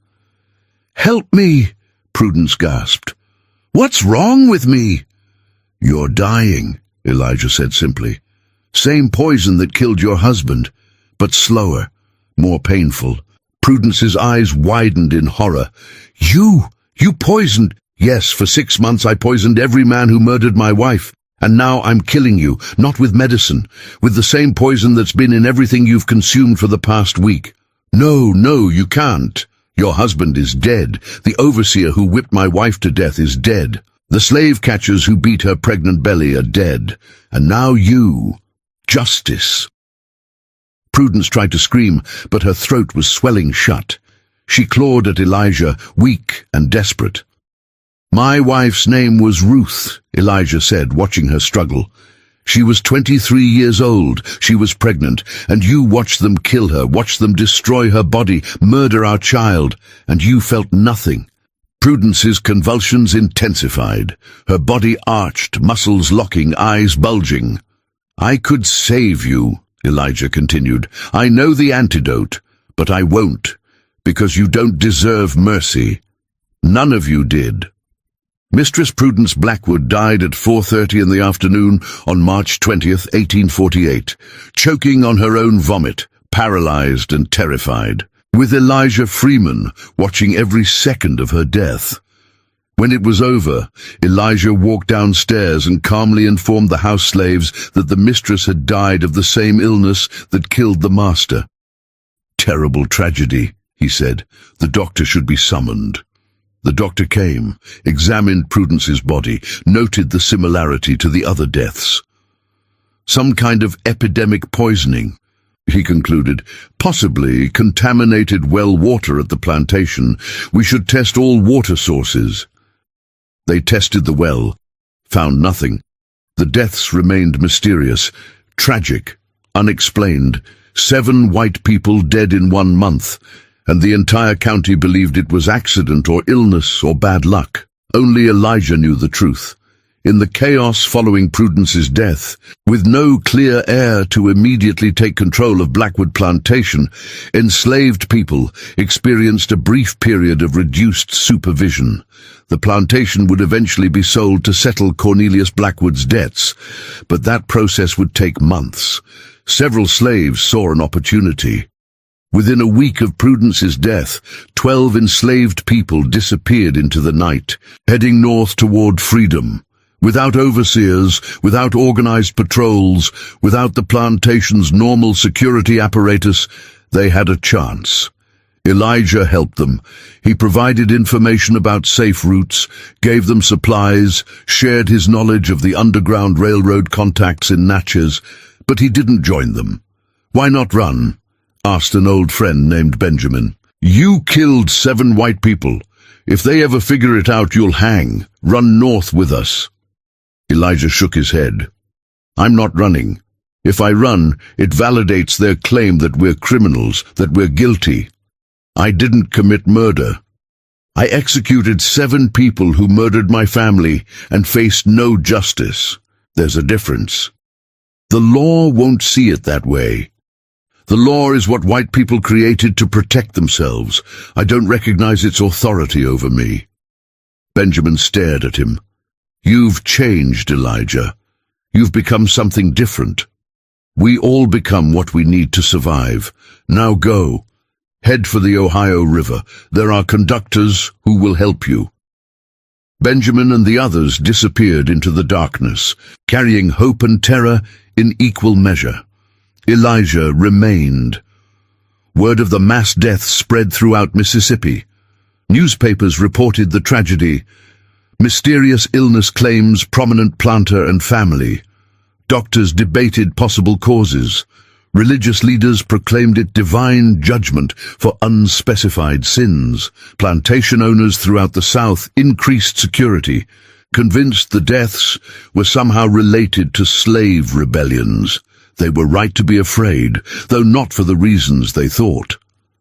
"Help me," Prudence gasped. "What's wrong with me?" "You're dying," Elijah said simply. "Same poison that killed your husband, but slower, more painful." Prudence's eyes widened in horror. You poisoned—" "Yes, for 6 months I poisoned every man who murdered my wife, and now I'm killing you, not with medicine, with the same poison that's been in everything you've consumed for the past week." No, you can't. Your husband is dead. The overseer who whipped my wife to death is dead. The slave catchers who beat her pregnant belly are dead. And now you. Justice." Prudence tried to scream, but her throat was swelling shut. She clawed at Elijah, weak and desperate. "My wife's name was Ruth," Elijah said, watching her struggle. "She was 23 years old. She was pregnant, and you watched them kill her, watched them destroy her body, murder our child, and you felt nothing." Prudence's convulsions intensified. Her body arched, muscles locking, eyes bulging. "I could save you," Elijah continued. "I know the antidote, but I won't, because you don't deserve mercy. None of you did." Mistress Prudence Blackwood died at 4:30 in the afternoon on March 20th, 1848, choking on her own vomit, paralyzed and terrified, with Elijah Freeman watching every second of her death. When it was over, Elijah walked downstairs and calmly informed the house slaves that the mistress had died of the same illness that killed the master. "Terrible tragedy," he said. "The doctor should be summoned." The doctor came, examined Prudence's body, noted the similarity to the other deaths. "Some kind of epidemic poisoning," he concluded. "Possibly contaminated well water at the plantation. We should test all water sources." They tested the well, found nothing. The deaths remained mysterious, tragic, unexplained. 7 white people dead in 1 month, and the entire county believed it was accident or illness or bad luck. Only Elijah knew the truth. In the chaos following Prudence's death, with no clear heir to immediately take control of Blackwood Plantation, enslaved people experienced a brief period of reduced supervision. The plantation would eventually be sold to settle Cornelius Blackwood's debts, but that process would take months. Several slaves saw an opportunity. Within a week of Prudence's death, 12 enslaved people disappeared into the night, heading north toward freedom. Without overseers, without organized patrols, without the plantation's normal security apparatus, they had a chance. Elijah helped them. He provided information about safe routes, gave them supplies, shared his knowledge of the Underground Railroad contacts in Natchez, but he didn't join them. "Why not run?" asked an old friend named Benjamin. "You killed 7 white people. If they ever figure it out, you'll hang. Run north with us." Elijah shook his head. "I'm not running. If I run, it validates their claim that we're criminals, that we're guilty. I didn't commit murder. I executed 7 people who murdered my family and faced no justice. There's a difference. The law won't see it that way. The law is what white people created to protect themselves. I don't recognize its authority over me." Benjamin stared at him. "You've changed, Elijah. You've become something different. We all become what we need to survive. Now go. Head for the Ohio River. There are conductors who will help you." Benjamin and the others disappeared into the darkness, carrying hope and terror in equal measure. Elijah remained. Word of the mass deaths spread throughout Mississippi. Newspapers reported the tragedy. Mysterious illness claims prominent planter and family. Doctors debated possible causes. Religious leaders proclaimed it divine judgment for unspecified sins. Plantation owners throughout the South increased security, convinced the deaths were somehow related to slave rebellions. They were right to be afraid, though not for the reasons they thought.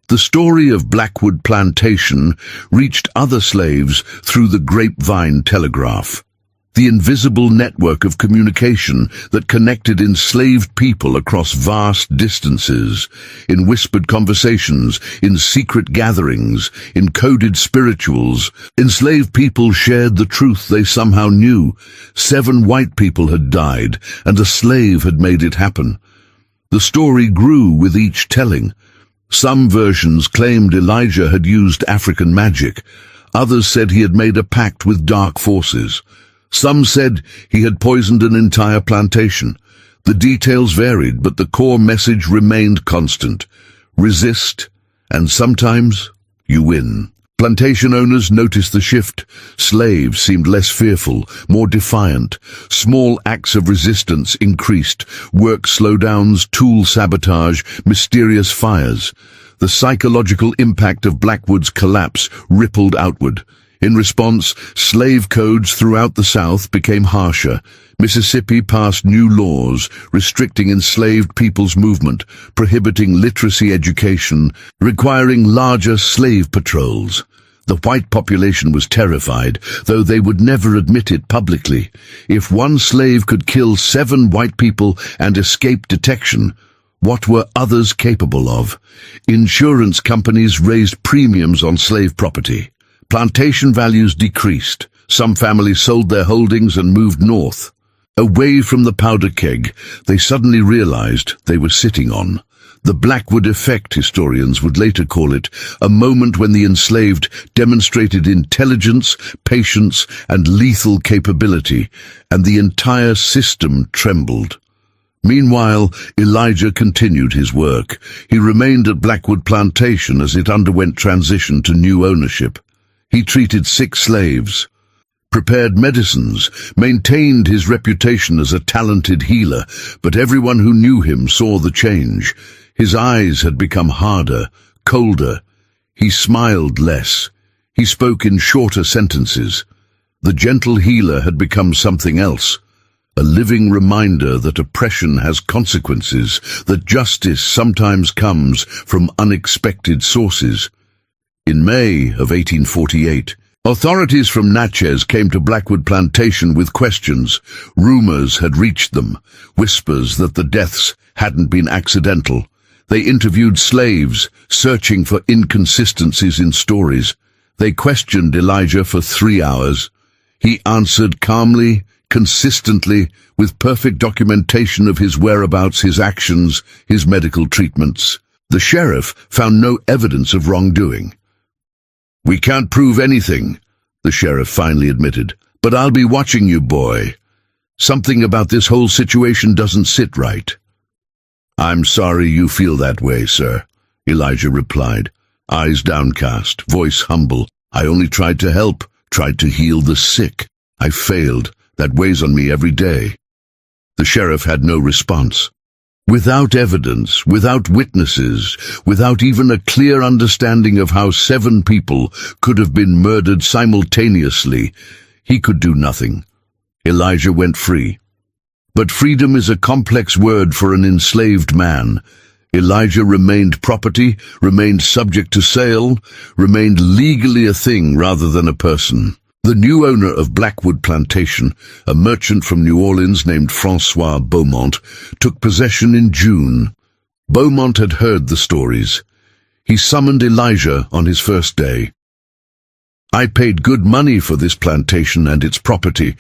The story of Blackwood Plantation reached other slaves through the grapevine telegraph, the invisible network of communication that connected enslaved people across vast distances, in whispered conversations, in secret gatherings, in coded spirituals. Enslaved people shared the truth they somehow knew. 7 white people had died, and a slave had made it happen. The story grew with each telling. Some versions claimed Elijah had used African magic. Others said he had made a pact with dark forces. Some said he had poisoned an entire plantation. The details varied, but the core message remained constant. Resist, and sometimes you win. Plantation owners noticed the shift. Slaves seemed less fearful, more defiant. Small acts of resistance increased. Work slowdowns, tool sabotage, mysterious fires. The psychological impact of Blackwood's collapse rippled outward. In response, slave codes throughout the South became harsher. Mississippi passed new laws restricting enslaved people's movement, prohibiting literacy education, requiring larger slave patrols. The white population was terrified, though they would never admit it publicly. If one slave could kill 7 white people and escape detection, what were others capable of? Insurance companies raised premiums on slave property. Plantation values decreased. Some families sold their holdings and moved north. Away from the powder keg, they suddenly realized they were sitting on. The Blackwood effect, historians would later call it, a moment when the enslaved demonstrated intelligence, patience, and lethal capability, and the entire system trembled. Meanwhile, Elijah continued his work. He remained at Blackwood Plantation as it underwent transition to new ownership. He treated sick slaves, prepared medicines, maintained his reputation as a talented healer, but everyone who knew him saw the change. His eyes had become harder, colder. He smiled less. He spoke in shorter sentences. The gentle healer had become something else, a living reminder that oppression has consequences, that justice sometimes comes from unexpected sources. In May of 1848, authorities from Natchez came to Blackwood Plantation with questions. Rumors had reached them, whispers that the deaths hadn't been accidental. They interviewed slaves, searching for inconsistencies in stories. They questioned Elijah for 3 hours. He answered calmly, consistently, with perfect documentation of his whereabouts, his actions, his medical treatments. The sheriff found no evidence of wrongdoing. "We can't prove anything," the sheriff finally admitted, "but I'll be watching you, boy. Something about this whole situation doesn't sit right." "I'm sorry you feel that way, sir," Elijah replied, eyes downcast, voice humble. "I only tried to help, tried to heal the sick. I failed. That weighs on me every day." The sheriff had no response. Without evidence, without witnesses, without even a clear understanding of how 7 people could have been murdered simultaneously, he could do nothing. Elijah went free. But freedom is a complex word for an enslaved man. Elijah remained property, remained subject to sale, remained legally a thing rather than a person. The new owner of Blackwood Plantation, a merchant from New Orleans named Francois Beaumont, took possession in June. Beaumont had heard the stories. He summoned Elijah on his first day. "I paid good money for this plantation and its property.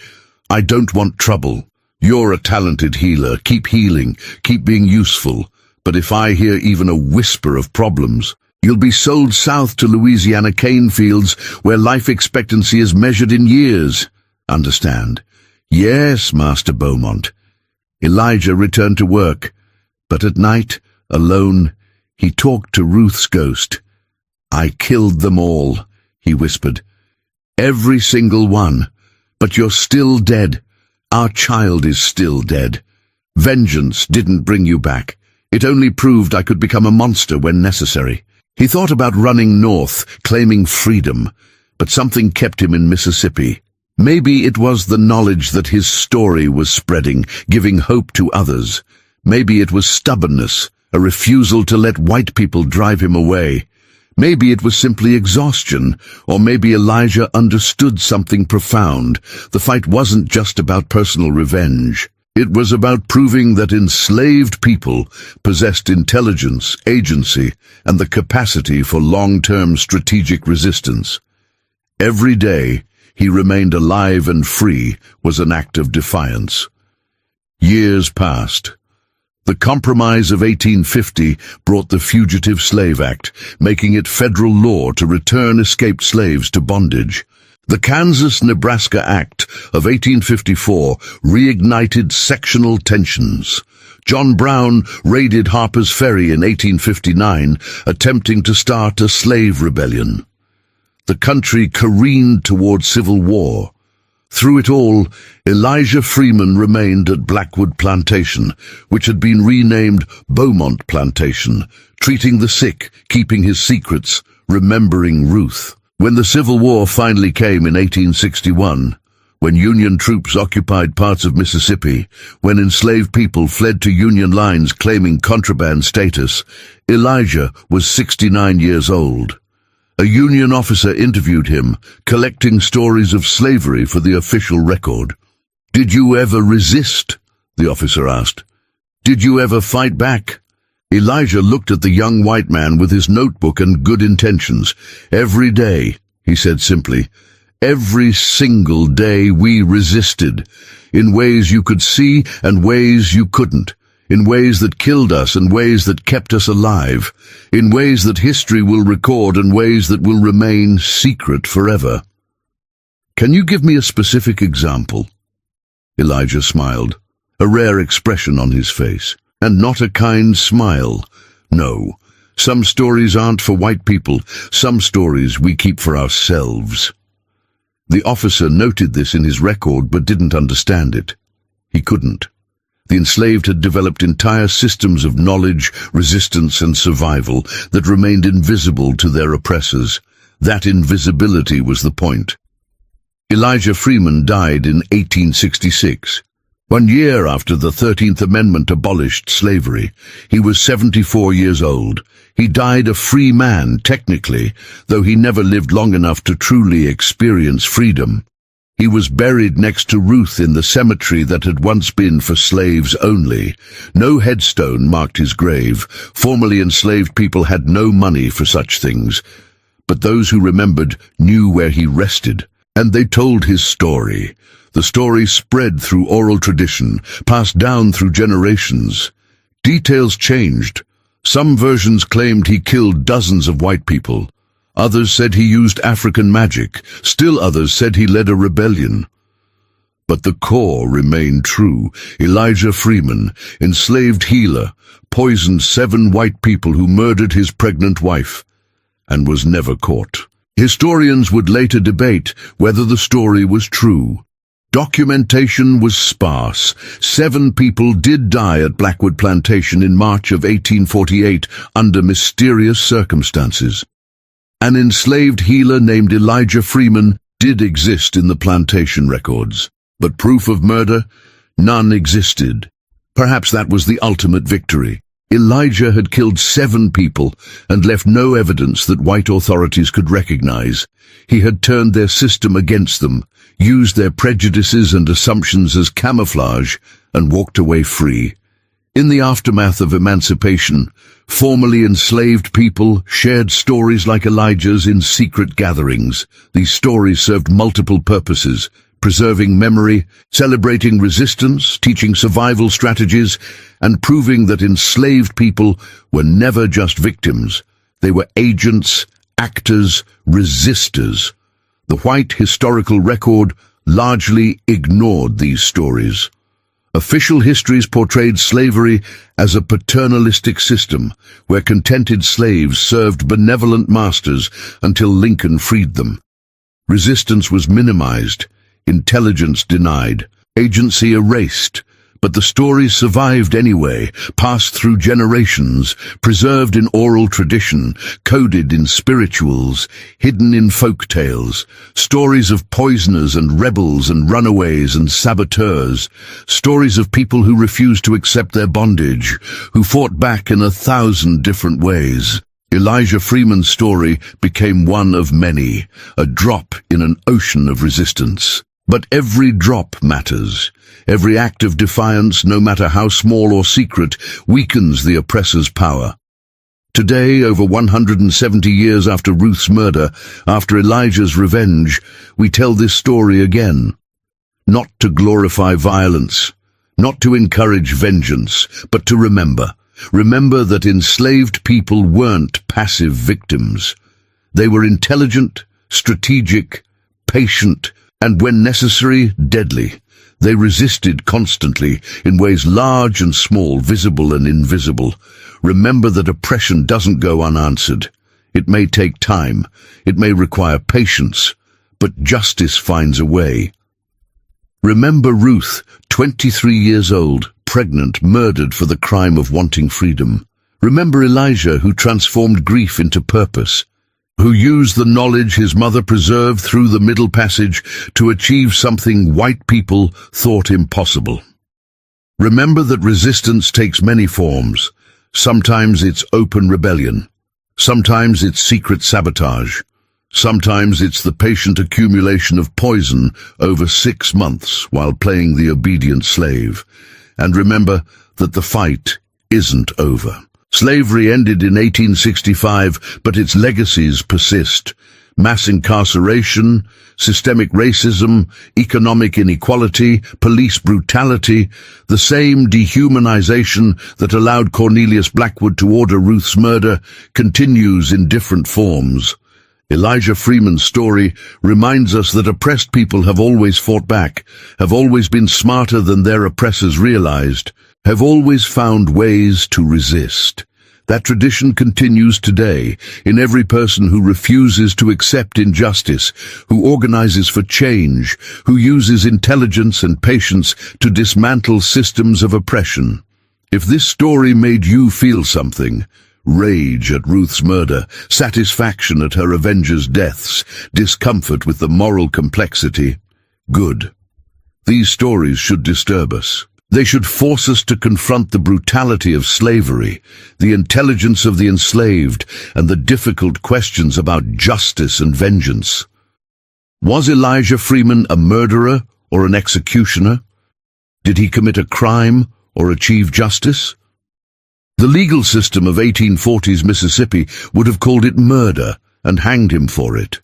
I don't want trouble. You're a talented healer. Keep healing. Keep being useful. But if I hear even a whisper of problems, you'll be sold south to Louisiana cane fields where life expectancy is measured in years. Understand?" "Yes, Master Beaumont." Elijah returned to work, but at night, alone, he talked to Ruth's ghost. "I killed them all," he whispered. "Every single one. But you're still dead. Our child is still dead. Vengeance didn't bring you back. It only proved I could become a monster when necessary." He thought about running north, claiming freedom, but something kept him in Mississippi. Maybe it was the knowledge that his story was spreading, giving hope to others. Maybe it was stubbornness, a refusal to let white people drive him away. Maybe it was simply exhaustion, or maybe Elijah understood something profound. The fight wasn't just about personal revenge. It was about proving that enslaved people possessed intelligence, agency, and the capacity for long-term strategic resistance. Every day he remained alive and free was an act of defiance. Years passed. The Compromise of 1850 brought the Fugitive Slave Act, making it federal law to return escaped slaves to bondage. The Kansas-Nebraska Act of 1854 reignited sectional tensions. John Brown raided Harper's Ferry in 1859, attempting to start a slave rebellion. The country careened toward civil war. Through it all, Elijah Freeman remained at Blackwood Plantation, which had been renamed Beaumont Plantation, treating the sick, keeping his secrets, remembering Ruth. When the Civil War finally came in 1861, when Union troops occupied parts of Mississippi, when enslaved people fled to Union lines claiming contraband status, Elijah was 69 years old. A Union officer interviewed him, collecting stories of slavery for the official record. "Did you ever resist?" the officer asked. "Did you ever fight back?" Elijah looked at the young white man with his notebook and good intentions. "Every day," he said simply. "Every single day we resisted, in ways you could see and ways you couldn't. In ways that killed us and ways that kept us alive, in ways that history will record and ways that will remain secret forever." "Can you give me a specific example?" Elijah smiled, a rare expression on his face, and not a kind smile. "No, some stories aren't for white people, some stories we keep for ourselves." The officer noted this in his record but didn't understand it. He couldn't. The enslaved had developed entire systems of knowledge, resistance, and survival that remained invisible to their oppressors. That invisibility was the point. Elijah Freeman died in 1866. 1 year after the 13th Amendment abolished slavery. He was 74 years old. He died a free man, technically, though he never lived long enough to truly experience freedom. He was buried next to Ruth in the cemetery that had once been for slaves only. No headstone marked his grave. Formerly enslaved people had no money for such things. But those who remembered knew where he rested, and they told his story. The story spread through oral tradition, passed down through generations. Details changed. Some versions claimed he killed dozens of white people. Others said he used African magic. Still others said he led a rebellion. But the core remained true. Elijah Freeman, enslaved healer, poisoned 7 white people who murdered his pregnant wife, and was never caught. Historians would later debate whether the story was true. Documentation was sparse. 7 people did die at Blackwood Plantation in March of 1848 under mysterious circumstances. An enslaved healer named Elijah Freeman did exist in the plantation records, but proof of murder? None existed. Perhaps that was the ultimate victory. Elijah had killed 7 people and left no evidence that white authorities could recognize. He had turned their system against them, used their prejudices and assumptions as camouflage, and walked away free. In the aftermath of emancipation, formerly enslaved people shared stories like Elijah's in secret gatherings. These stories served multiple purposes: preserving memory, celebrating resistance, teaching survival strategies, and proving that enslaved people were never just victims. They were agents, actors, resistors. The white historical record largely ignored these stories. Official histories portrayed slavery as a paternalistic system where contented slaves served benevolent masters until Lincoln freed them. Resistance was minimized, intelligence denied, agency erased, but the stories survived anyway, passed through generations, preserved in oral tradition, coded in spirituals, hidden in folk tales, stories of poisoners and rebels and runaways and saboteurs, stories of people who refused to accept their bondage, who fought back in 1,000 different ways. Elijah Freeman's story became one of many, a drop in an ocean of resistance. But every drop matters. Every act of defiance, no matter how small or secret, weakens the oppressor's power. Today, over 170 years after Ruth's murder, after Elijah's revenge, we tell this story again. Not to glorify violence, not to encourage vengeance, but to remember. Remember that enslaved people weren't passive victims. They were intelligent, strategic, patient, and when necessary, deadly. They resisted constantly, in ways large and small, visible and invisible. Remember that oppression doesn't go unanswered. It may take time, it may require patience, but justice finds a way. Remember Ruth, 23 years old, pregnant, murdered for the crime of wanting freedom. Remember Elijah, who transformed grief into purpose, who used the knowledge his mother preserved through the Middle Passage to achieve something white people thought impossible. Remember that resistance takes many forms. Sometimes it's open rebellion. Sometimes it's secret sabotage. Sometimes it's the patient accumulation of poison over 6 months while playing the obedient slave. And remember that the fight isn't over. Slavery ended in 1865, but its legacies persist. Mass incarceration, systemic racism, economic inequality, police brutality, the same dehumanization that allowed Cornelius Blackwood to order Ruth's murder continues in different forms. Elijah Freeman's story reminds us that oppressed people have always fought back, have always been smarter than their oppressors realized, have always found ways to resist. That tradition continues today in every person who refuses to accept injustice, who organizes for change, who uses intelligence and patience to dismantle systems of oppression. If this story made you feel something, rage at Ruth's murder, satisfaction at her avengers' deaths, discomfort with the moral complexity, good. These stories should disturb us. They should force us to confront the brutality of slavery, the intelligence of the enslaved, and the difficult questions about justice and vengeance. Was Elijah Freeman a murderer or an executioner? Did he commit a crime or achieve justice? The legal system of 1840s Mississippi would have called it murder and hanged him for it.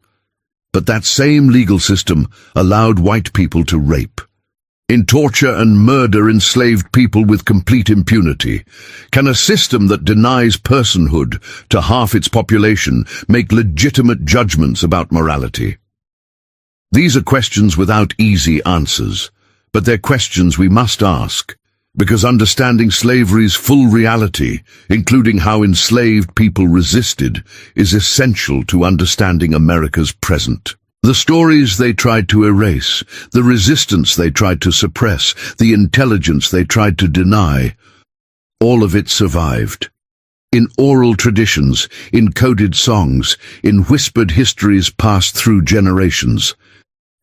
But that same legal system allowed white people to rape. In torture and murder enslaved people with complete impunity. Can a system that denies personhood to half its population make legitimate judgments about morality? These are questions without easy answers, but they're questions we must ask, because understanding slavery's full reality, including how enslaved people resisted, is essential to understanding America's present. The stories they tried to erase, the resistance they tried to suppress, the intelligence they tried to deny, all of it survived. In oral traditions, in coded songs, in whispered histories passed through generations.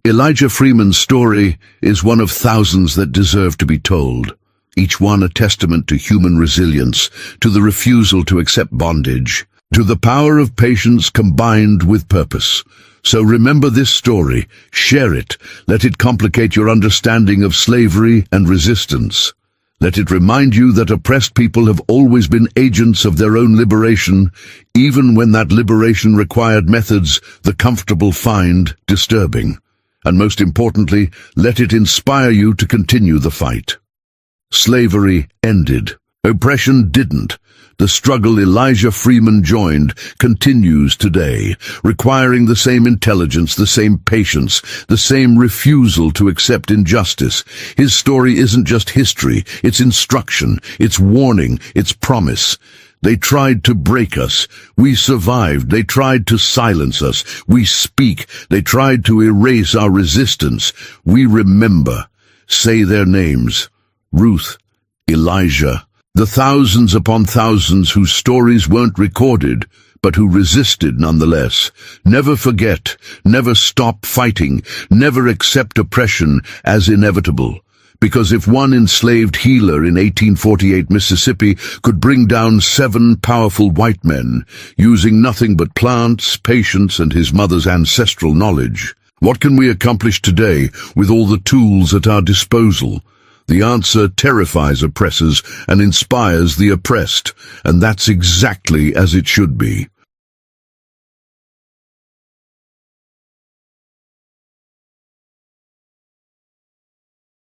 Elijah Freeman's story is one of thousands that deserve to be told, each one a testament to human resilience, to the refusal to accept bondage, to the power of patience combined with purpose. So remember this story, share it, let it complicate your understanding of slavery and resistance. Let it remind you that oppressed people have always been agents of their own liberation, even when that liberation required methods the comfortable find disturbing. And most importantly, let it inspire you to continue the fight. Slavery ended. Oppression didn't. The struggle Elijah Freeman joined continues today, requiring the same intelligence, the same patience, the same refusal to accept injustice. His story isn't just history, it's instruction, it's warning, it's promise. They tried to break us. We survived. They tried to silence us. We speak. They tried to erase our resistance. We remember. Say their names. Ruth, Elijah, the thousands upon thousands whose stories weren't recorded, but who resisted nonetheless. Never forget, never stop fighting, never accept oppression as inevitable. Because if one enslaved healer in 1848 Mississippi could bring down 7 powerful white men, using nothing but plants, patience, and his mother's ancestral knowledge, what can we accomplish today with all the tools at our disposal? The answer terrifies oppressors and inspires the oppressed, and that's exactly as it should be.